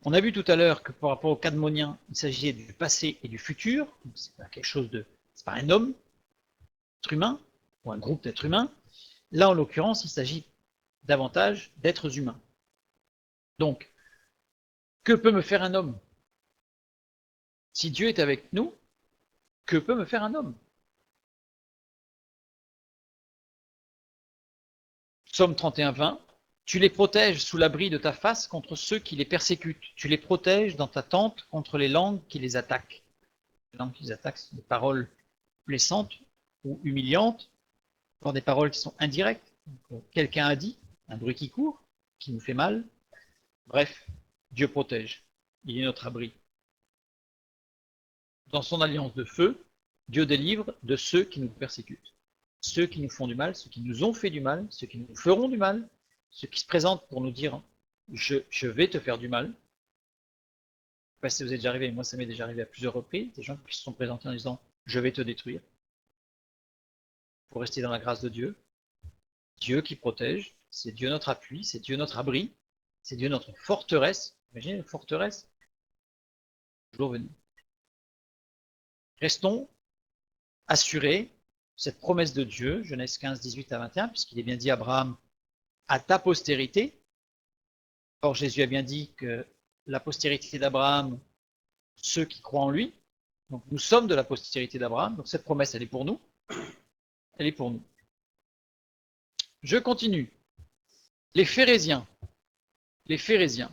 On a vu tout à l'heure que par rapport au cadmonien, il s'agissait du passé et du futur, c'est pas quelque chose de, c'est pas un homme, être humain, ou un groupe d'êtres humains. Là, en l'occurrence, il s'agit davantage d'êtres humains. Donc, que peut me faire un homme? Si Dieu est avec nous, que peut me faire un homme? Psaume 31:20, tu les protèges sous l'abri de ta face contre ceux qui les persécutent. Tu les protèges dans ta tente contre les langues qui les attaquent. Les langues qui les attaquent sont des paroles blessantes ou humiliantes, voire des paroles qui sont indirectes. Quelqu'un a dit, un bruit qui court, qui nous fait mal. Bref, Dieu protège. Il est notre abri. Dans son alliance de feu, Dieu délivre de ceux qui nous persécutent. Ceux qui nous font du mal, ceux qui nous ont fait du mal, ceux qui nous feront du mal, ceux qui se présentent pour nous dire je vais te faire du mal. Je ne sais pas si vous êtes déjà arrivé, moi ça m'est déjà arrivé à plusieurs reprises, des gens qui se sont présentés en disant je vais te détruire. Il faut rester dans la grâce de Dieu. Dieu qui protège, c'est Dieu notre appui, c'est Dieu notre abri, c'est Dieu notre forteresse. Imaginez une forteresse. Jour venu. Restons assurés cette promesse de Dieu, Genèse 15, 18 à 21, puisqu'il est bien dit à Abraham, à ta postérité. Or, Jésus a bien dit que la postérité d'Abraham, ceux qui croient en lui, donc nous sommes de la postérité d'Abraham, donc cette promesse, elle est pour nous. Elle est pour nous. Je continue. Les Phérésiens. Les Phérésiens.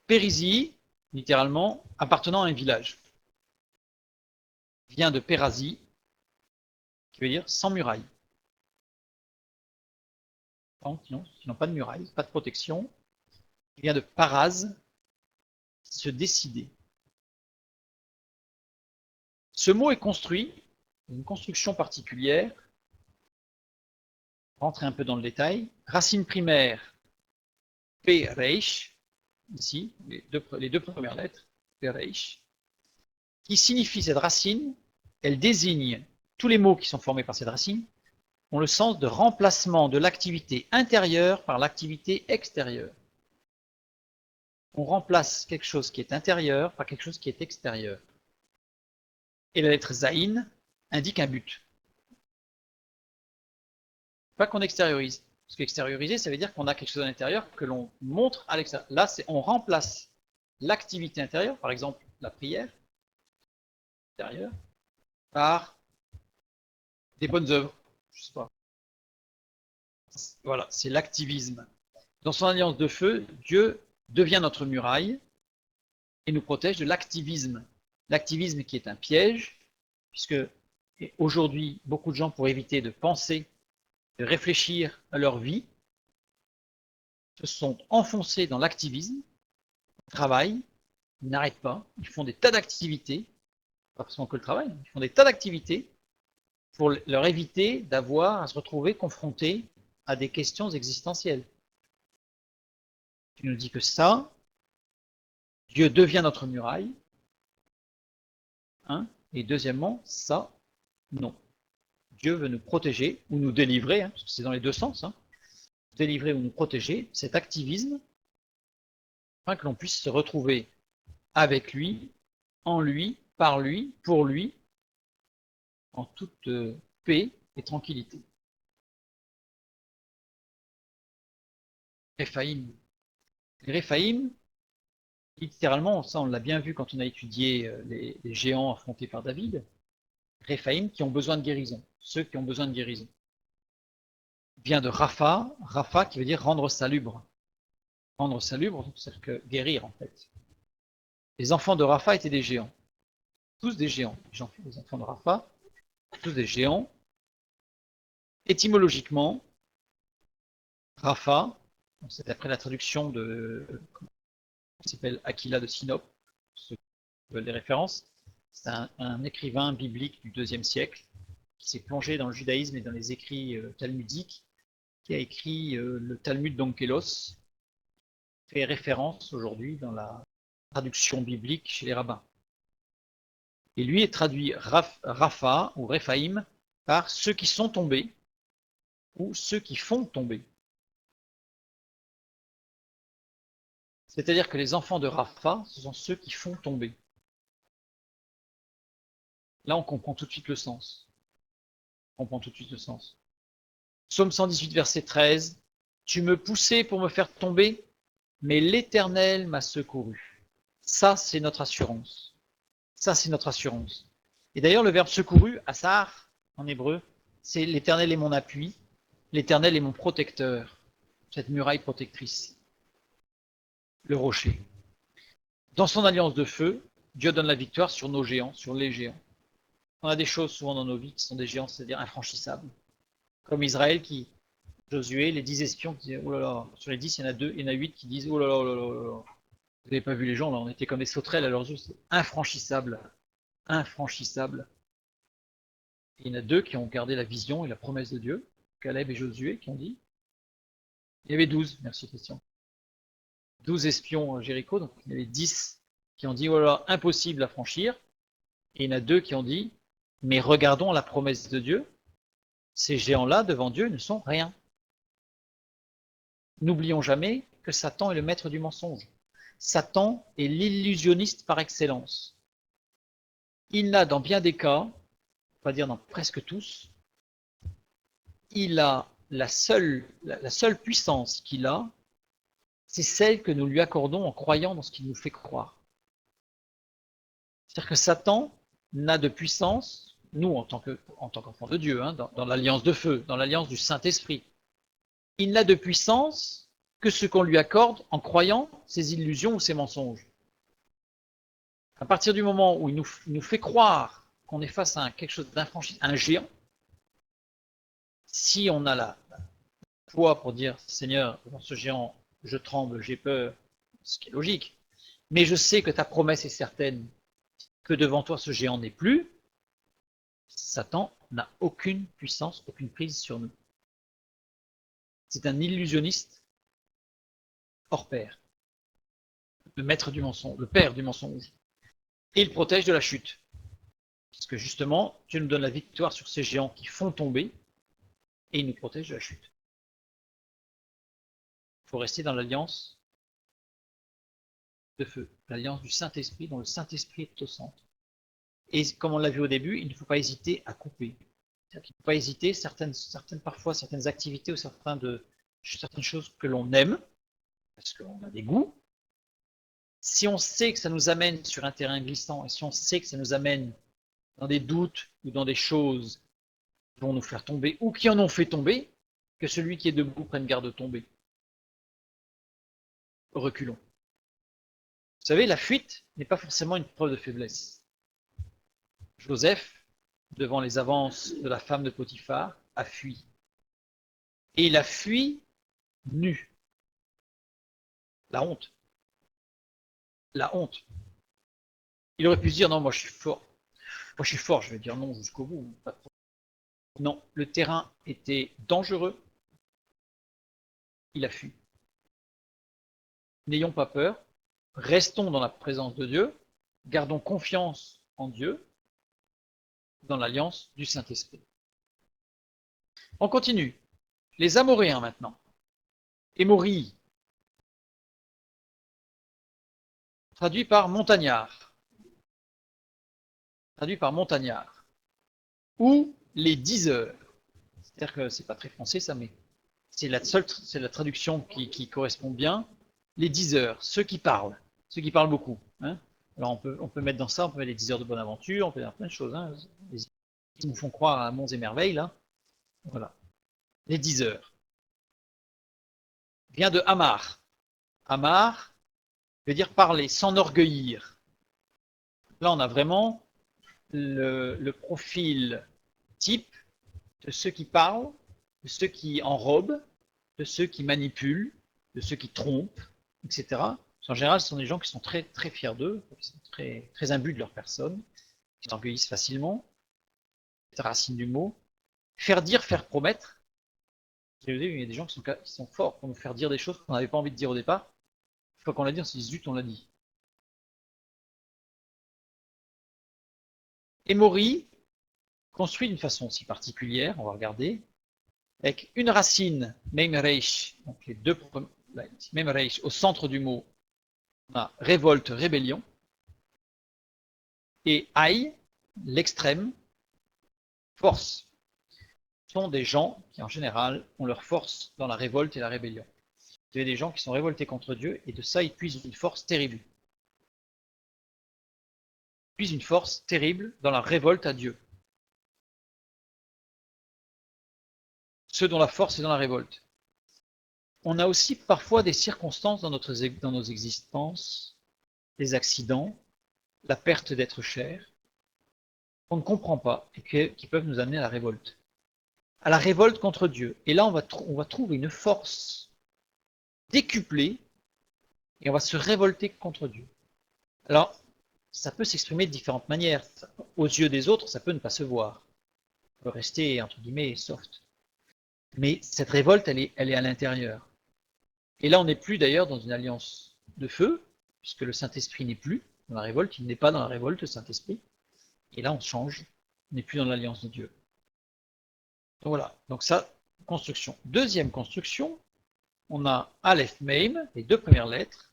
Périsie, littéralement, appartenant à un village. Vient de Pérasie, qui veut dire sans muraille. Qui n'ont pas de muraille, pas de protection. Il vient de Paraz, se décider. Ce mot est construit, une construction particulière. Rentrer un peu dans le détail. Racine primaire, P-Reish, ici, les deux premières lettres, P-Reish, qui signifie cette racine, elle désigne tous les mots qui sont formés par cette racine, ont le sens de remplacement de l'activité intérieure par l'activité extérieure. On remplace quelque chose qui est intérieur par quelque chose qui est extérieur. Et la lettre Zaïn indique un but. Pas qu'on extériorise. Parce qu'extérioriser, ça veut dire qu'on a quelque chose à l'intérieur que l'on montre à l'extérieur. Là, on remplace l'activité intérieure, par exemple la prière intérieure, par des bonnes œuvres. Je sais pas. Voilà, c'est l'activisme. Dans son alliance de feu, Dieu devient notre muraille et nous protège de l'activisme. L'activisme qui est un piège, puisque aujourd'hui, beaucoup de gens, pour éviter de penser, de réfléchir à leur vie, se sont enfoncés dans l'activisme, ils travaillent, ils n'arrêtent pas, ils font des tas d'activités, pas forcément que le travail, ils font des tas d'activités pour leur éviter d'avoir à se retrouver confrontés à des questions existentielles. Tu nous dis que ça, Dieu devient notre muraille, hein, et deuxièmement, ça, non. Dieu veut nous protéger ou nous délivrer, hein, parce que c'est dans les deux sens, hein, délivrer ou nous protéger, cet activisme afin que l'on puisse se retrouver avec lui, en lui, par lui, pour lui, en toute paix et tranquillité. Réphaïm. Les Réphaïm, littéralement, ça on l'a bien vu quand on a étudié les géants affrontés par David, Réphaïm qui ont besoin de guérison, ceux qui ont besoin de guérison. Vient de Rapha, Rapha qui veut dire rendre salubre. Rendre salubre, c'est-à-dire que guérir en fait. Les enfants de Rapha étaient des géants. Tous des géants. Les enfants de Rapha, tous des géants. Étymologiquement, Rapha, c'est après la traduction de qui s'appelle Aquila de Sinope, ceux qui veulent des références. C'est un écrivain biblique du IIe siècle qui s'est plongé dans le judaïsme et dans les écrits talmudiques, qui a écrit le Talmud d'Onkelos, fait référence aujourd'hui dans la traduction biblique chez les rabbins. Et lui est traduit Rapha ou Réphaïm par ceux qui sont tombés ou ceux qui font tomber. C'est-à-dire que les enfants de Rapha, ce sont ceux qui font tomber. Là, on comprend tout de suite le sens. On comprend tout de suite le sens. Psaume 118, verset 13. Tu me poussais pour me faire tomber, mais l'Éternel m'a secouru. Ça, c'est notre assurance. Ça, c'est notre assurance. Et d'ailleurs, le verbe secouru, asar, en hébreu, c'est l'Éternel est mon appui, l'Éternel est mon protecteur, cette muraille protectrice, le rocher. Dans son alliance de feu, Dieu donne la victoire sur nos géants, sur les géants. On a des choses souvent dans nos vies qui sont des géants, c'est-à-dire infranchissables. Comme Israël qui, Josué, les 10 espions qui disaient, oh là là, sur les 10, il y en a 2, il y en a 8 qui disent, oh là là, oh là là, oh là là. Vous n'avez pas vu les gens, là, on était comme des sauterelles à leurs yeux, c'est infranchissable. Infranchissable. Et il y en a 2 qui ont gardé la vision et la promesse de Dieu, Caleb et Josué, qui ont dit. Il y avait 12, merci Christian. 12 espions à Jéricho, donc il y avait 10 qui ont dit, oh là là, impossible à franchir. Et il y en a 2 qui ont dit, mais regardons la promesse de Dieu, ces géants-là, devant Dieu, ne sont rien. N'oublions jamais que Satan est le maître du mensonge. Satan est l'illusionniste par excellence. Il n'a, dans bien des cas, on va dire dans presque tous, il a la seule puissance qu'il a, c'est celle que nous lui accordons en croyant dans ce qu'il nous fait croire. C'est-à-dire que Satan n'a de puissance, nous en tant qu'enfants de Dieu, hein, dans l'alliance de feu, dans l'alliance du Saint-Esprit, il n'a de puissance que ce qu'on lui accorde en croyant ses illusions ou ses mensonges. À partir du moment où il nous fait croire qu'on est face à quelque chose d'infranchissable, un géant, si on a la foi pour dire Seigneur, devant ce géant, je tremble, j'ai peur, ce qui est logique, mais je sais que ta promesse est certaine, que devant toi ce géant n'est plus, Satan n'a aucune puissance, aucune prise sur nous. C'est un illusionniste hors pair, le maître du mensonge, le père du mensonge. Et il protège de la chute. Parce que justement, Dieu nous donne la victoire sur ces géants qui font tomber, et il nous protège de la chute. Il faut rester dans l'alliance de feu, l'alliance du Saint-Esprit, dont le Saint-Esprit est au centre. Et comme on l'a vu au début, il ne faut pas hésiter à couper. Il ne faut pas hésiter, parfois certaines activités ou certaines choses que l'on aime, parce qu'on a des goûts, si on sait que ça nous amène sur un terrain glissant, et si on sait que ça nous amène dans des doutes ou dans des choses qui vont nous faire tomber, ou qui en ont fait tomber, que celui qui est debout prenne garde de tomber. Reculons. Vous savez, la fuite n'est pas forcément une preuve de faiblesse. Joseph, devant les avances de la femme de Potiphar, a fui. Et il a fui nu. La honte. La honte. Il aurait pu se dire, non, moi je suis fort. Moi je suis fort, je vais dire non jusqu'au bout. Non, le terrain était dangereux. Il a fui. N'ayons pas peur. Restons dans la présence de Dieu. Gardons confiance en Dieu dans l'alliance du Saint-Esprit. On continue. Les Amoréens maintenant. Émorie. traduit par montagnard. Traduit par montagnard. Ou les 10 heures. C'est-à-dire que c'est pas très français ça, mais c'est la traduction qui correspond bien. Les 10 heures, ceux qui parlent beaucoup. Hein. Alors on peut mettre dans ça, on peut mettre les 10 heures de bonne aventure, on peut mettre plein de choses. Hein. Ils nous font croire à monts et merveilles là. Voilà. Les 10 heures. Vient de Amar. Amar veut dire parler, s'enorgueillir. Là, on a vraiment le profil type de ceux qui parlent, de ceux qui enrobent, de ceux qui manipulent, de ceux qui trompent, etc. En général, ce sont des gens qui sont très, très fiers d'eux, qui sont très, très imbus de leur personne, qui s'orgueillissent facilement. C'est la racine du mot. Faire dire, faire promettre. Il y a des gens qui sont forts pour nous faire dire des choses qu'on n'avait pas envie de dire au départ. Une fois qu'on l'a dit, on se dit zut, on l'a dit. Emory, construit d'une façon aussi particulière, on va regarder, avec une racine, Memreich, donc les deux Memreich, au centre du mot, on a révolte, rébellion, et Ai, l'extrême, force. Ce sont des gens qui, en général, ont leur force dans la révolte et la rébellion. Vous avez des gens qui sont révoltés contre Dieu, et de ça, ils puisent une force terrible. Ils puisent une force terrible dans la révolte à Dieu. Ceux dont la force est dans la révolte. On a aussi parfois des circonstances dans nos existences, des accidents, la perte d'être cher, qu'on ne comprend pas et qui peuvent nous amener à la révolte. À la révolte contre Dieu. Et là, on va trouver une force décuplée et on va se révolter contre Dieu. Alors, ça peut s'exprimer de différentes manières. Aux yeux des autres, ça peut ne pas se voir. On peut rester, entre guillemets, soft. Mais cette révolte, elle est à l'intérieur. Et là, on n'est plus d'ailleurs dans une alliance de feu, puisque le Saint-Esprit n'est plus dans la révolte, il n'est pas dans la révolte, le Saint-Esprit. Et là, on change, on n'est plus dans l'alliance de Dieu. Donc voilà, donc ça, construction. Deuxième construction, on a Aleph Meim, les deux premières lettres,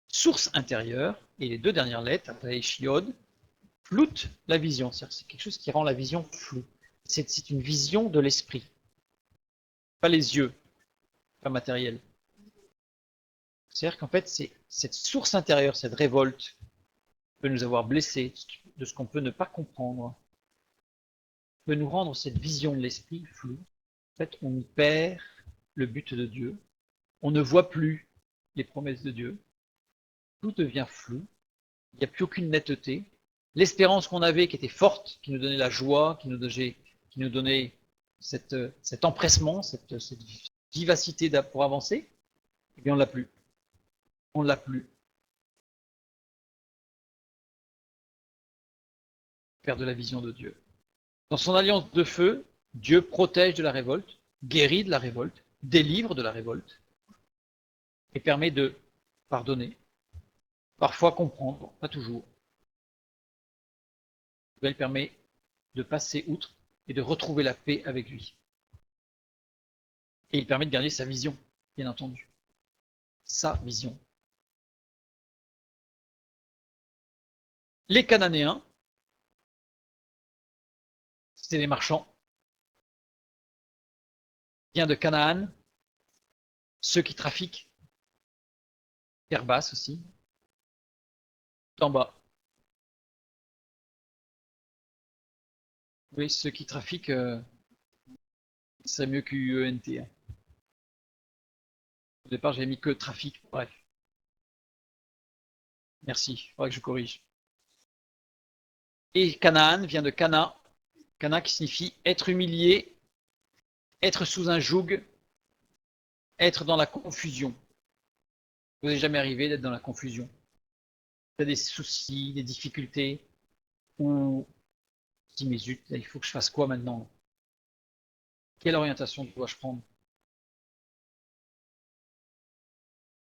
source intérieure, et les deux dernières lettres, après Shiod, floutent la vision. C'est quelque chose qui rend la vision floue. C'est une vision de l'esprit, pas les yeux, pas matériel. C'est-à-dire qu'en fait, c'est cette source intérieure, cette révolte, peut nous avoir blessés, de ce qu'on peut ne pas comprendre, peut nous rendre cette vision de l'esprit floue. En fait, on y perd le but de Dieu, on ne voit plus les promesses de Dieu, tout devient flou, il n'y a plus aucune netteté. L'espérance qu'on avait, qui était forte, qui nous donnait la joie, qui nous donnait cet empressement, cette vivacité pour avancer, eh bien on l'a plus. On l'a plus. On perd de la vision de Dieu. Dans son alliance de feu, Dieu protège de la révolte, guérit de la révolte, délivre de la révolte, et permet de pardonner, parfois comprendre, pas toujours. Elle permet de passer outre et de retrouver la paix avec lui. Et il permet de garder sa vision, bien entendu. Sa vision. Les Cananéens, c'était des marchands. Vient de Canaan, ceux qui trafiquent, terre basse aussi, d'en bas. Oui, ceux qui trafiquent, c'est mieux qu'UENT. Hein. Au départ, j'avais mis que trafic, bref. Merci, il faudrait que je corrige. Et Canaan vient de Cana, Cana qui signifie être humilié, être sous un joug, être dans la confusion. Vous n'êtes jamais arrivé d'être dans la confusion. Tu as des soucis, des difficultés, ou tu dis mais zut, il faut que je fasse quoi maintenant? Quelle orientation dois-je prendre?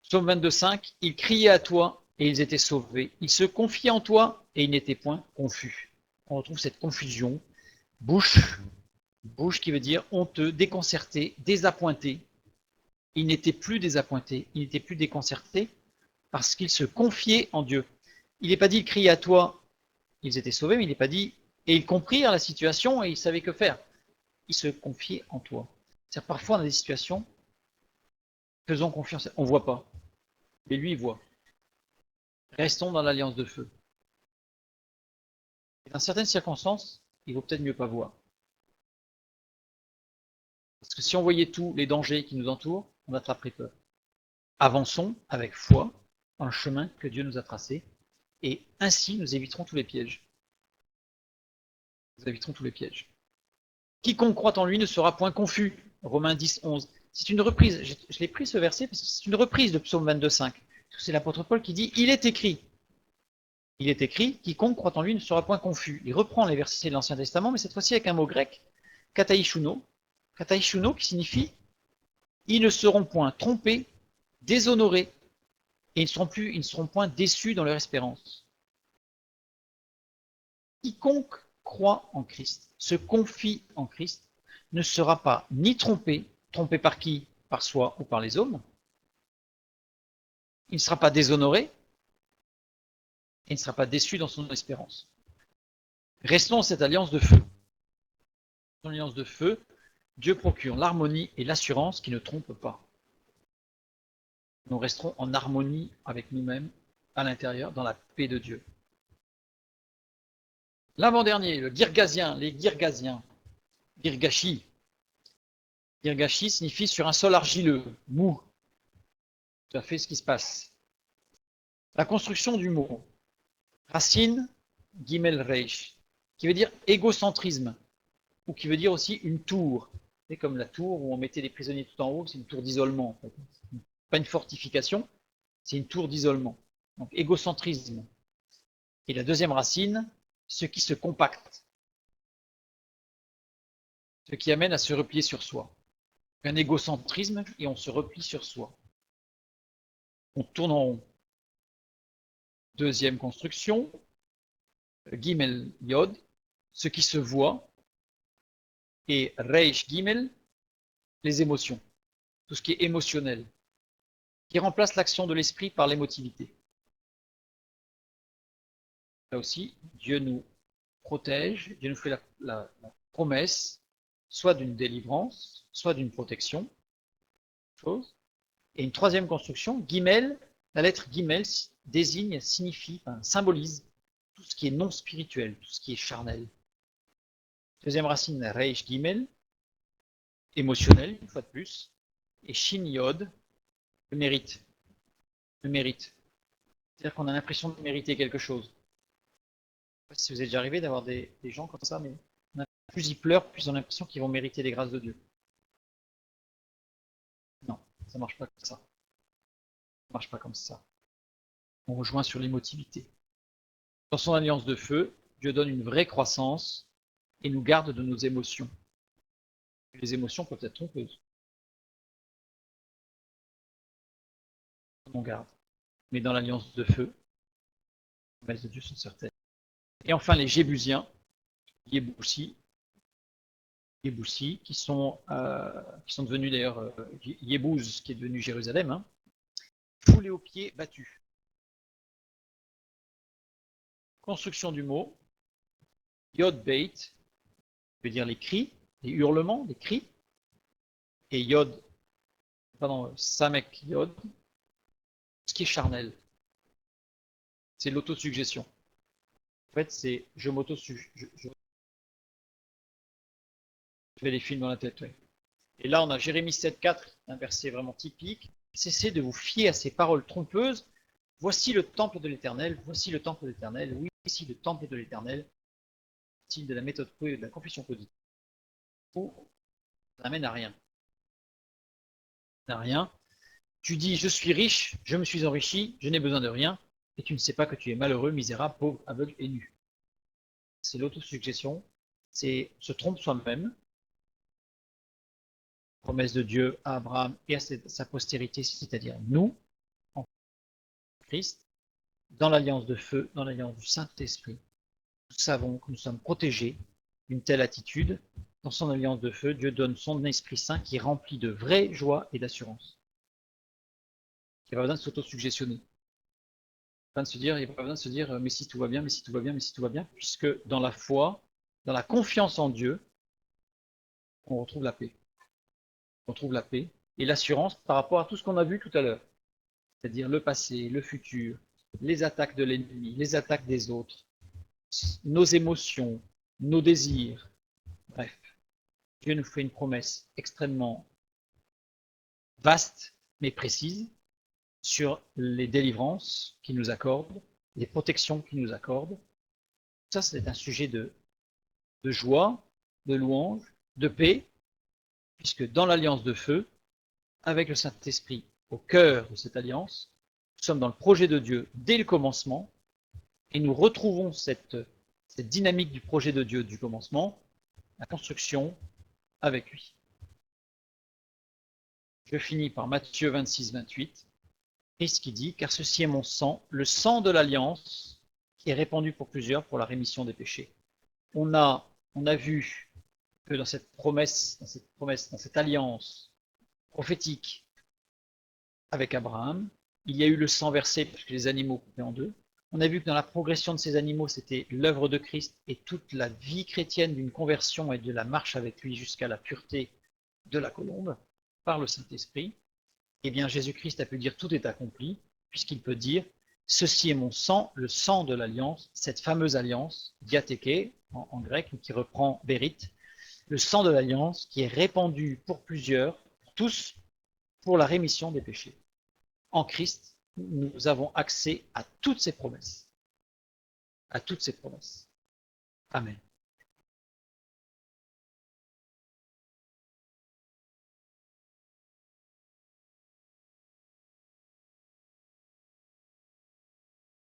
Psaume 22,5, ils criaient à toi et ils étaient sauvés. Ils se confiaient en toi et ils n'étaient point confus. On retrouve cette confusion. Bouche qui veut dire honteux, déconcerté, désappointé. Ils n'étaient plus désappointés, ils n'étaient plus déconcertés. parce qu'ils se confiaient en Dieu. Il n'est pas dit, crier à toi, ils étaient sauvés, mais il n'est pas dit, et ils comprirent la situation et ils savaient que faire. Ils se confiaient en toi. C'est-à-dire, parfois, dans des situations, faisons confiance, on ne voit pas, mais lui, il voit. Restons dans l'alliance de feu. Et dans certaines circonstances, il vaut peut-être mieux pas voir. Parce que si on voyait tous les dangers qui nous entourent, on attraperait peur. Avançons avec foi dans le chemin que Dieu nous a tracé, et ainsi nous éviterons tous les pièges. Nous éviterons tous les pièges. Quiconque croit en lui ne sera point confus. Romains 10, 11. C'est une reprise, je l'ai pris ce verset parce que c'est une reprise de Psaume 22, 5. C'est l'apôtre Paul qui dit, il est écrit, quiconque croit en lui ne sera point confus. Il reprend les versets de l'Ancien Testament, mais cette fois-ci avec un mot grec, kataïchuno, qui signifie, ils ne seront point trompés, déshonorés, et ils ne seront point déçus dans leur espérance. Quiconque croit en Christ, se confie en Christ, ne sera pas ni trompé par qui? Par soi ou par les hommes. Il ne sera pas déshonoré, et il ne sera pas déçu dans son espérance. Restons dans cette alliance de feu. Dans l'alliance de feu, Dieu procure l'harmonie et l'assurance qui ne trompent pas. Nous resterons en harmonie avec nous-mêmes, à l'intérieur, dans la paix de Dieu. L'avant-dernier, le Girgasien, les Girgasiens. Girgashi. Girgashi signifie sur un sol argileux, mou. Tout à fait ce qui se passe. La construction du mot. Racine, Gimel Reish, qui veut dire égocentrisme, ou qui veut dire aussi une tour. C'est comme la tour où on mettait les prisonniers tout en haut, c'est une tour d'isolement. En fait. Pas une fortification, c'est une tour d'isolement. Donc égocentrisme. Et la deuxième racine, ce qui se compacte. Ce qui amène à se replier sur soi. Un égocentrisme et on se replie sur soi. On tourne en rond. Deuxième construction, Gimel Yod, ce qui se voit, et Reish Gimel, les émotions, tout ce qui est émotionnel, qui remplace l'action de l'esprit par l'émotivité. Là aussi, Dieu nous protège, Dieu nous fait la promesse, soit d'une délivrance, soit d'une protection. Et une troisième construction, Gimel, la lettre Gimel désigne, signifie, symbolise tout ce qui est non spirituel, tout ce qui est charnel. Deuxième racine, Reish Gimel, émotionnel, une fois de plus, et Shin Yod, le mérite. Le mérite. C'est-à-dire qu'on a l'impression de mériter quelque chose. Je ne sais pas si vous êtes déjà arrivé d'avoir des gens comme ça, mais plus ils pleurent, plus ils ont l'impression qu'ils vont mériter les grâces de Dieu. Non, ça ne marche pas comme ça. Ça ne marche pas comme ça. On rejoint sur l'émotivité. Dans son alliance de feu, Dieu donne une vraie croissance et nous garde de nos émotions. Les émotions peuvent être trompeuses. On garde. Mais dans l'alliance de feu, les promesses de Dieu sont certaines. Et enfin, les Jébusiens, Yéboussi, qui sont devenus d'ailleurs Yébouz, qui est devenu Jérusalem, hein, foulés aux pieds, battus. Construction du mot, Yod Beit, veut dire les cris, les hurlements, les cris, et Samek Yod, ce qui est charnel. C'est l'autosuggestion. En fait, c'est je fais des films dans la tête. Ouais. Et là, on a Jérémie 7,4, un verset vraiment typique. Cessez de vous fier à ces paroles trompeuses. Voici le temple de l'Éternel, voici le temple de l'Éternel, oui, ici le temple de l'Éternel, style de la méthode de la confession codique. Ça n'amène à rien. À rien. Tu dis, je suis riche, je me suis enrichi, je n'ai besoin de rien, et tu ne sais pas que tu es malheureux, misérable, pauvre, aveugle et nu. C'est l'autosuggestion, c'est se trompe soi-même. Promesse de Dieu à Abraham et à sa postérité, c'est-à-dire nous, en Christ, dans l'alliance de feu, dans l'alliance du Saint-Esprit. Nous savons que nous sommes protégés d'une telle attitude. Dans son alliance de feu, Dieu donne son Esprit Saint qui est rempli de vraie joie et d'assurance. Il n'y a pas besoin de s'autosuggestionner. il n'y a pas besoin de se dire mais si tout va bien, mais si tout va bien, mais si tout va bien, puisque dans la foi, dans la confiance en Dieu, on retrouve la paix. On trouve la paix et l'assurance par rapport à tout ce qu'on a vu tout à l'heure, c'est-à-dire le passé, le futur, les attaques de l'ennemi, les attaques des autres, nos émotions, nos désirs. Bref, Dieu nous fait une promesse extrêmement vaste mais précise sur les délivrances qu'il nous accorde, les protections qu'il nous accorde. Ça, c'est un sujet de joie, de louange, de paix, puisque dans l'alliance de feu, avec le Saint-Esprit au cœur de cette alliance, nous sommes dans le projet de Dieu dès le commencement, et nous retrouvons cette dynamique du projet de Dieu du commencement, la construction avec lui. Je finis par Matthieu 26, 28, Christ qui dit « Car ceci est mon sang, le sang de l'alliance, qui est répandu pour plusieurs pour la rémission des péchés. » On a vu que dans cette promesse, dans cette alliance prophétique avec Abraham, il y a eu le sang versé parce que les animaux coupaient en deux. On a vu que dans la progression de ces animaux, c'était l'œuvre de Christ et toute la vie chrétienne d'une conversion et de la marche avec lui jusqu'à la pureté de la colombe par le Saint-Esprit. Eh bien, Jésus-Christ a pu dire tout est accompli, puisqu'il peut dire ceci est mon sang, le sang de l'alliance, cette fameuse alliance, diatheke en grec, qui reprend Bérite, le sang de l'alliance qui est répandu pour plusieurs, pour tous, pour la rémission des péchés. En Christ, nous avons accès à toutes ces promesses. À toutes ces promesses. Amen.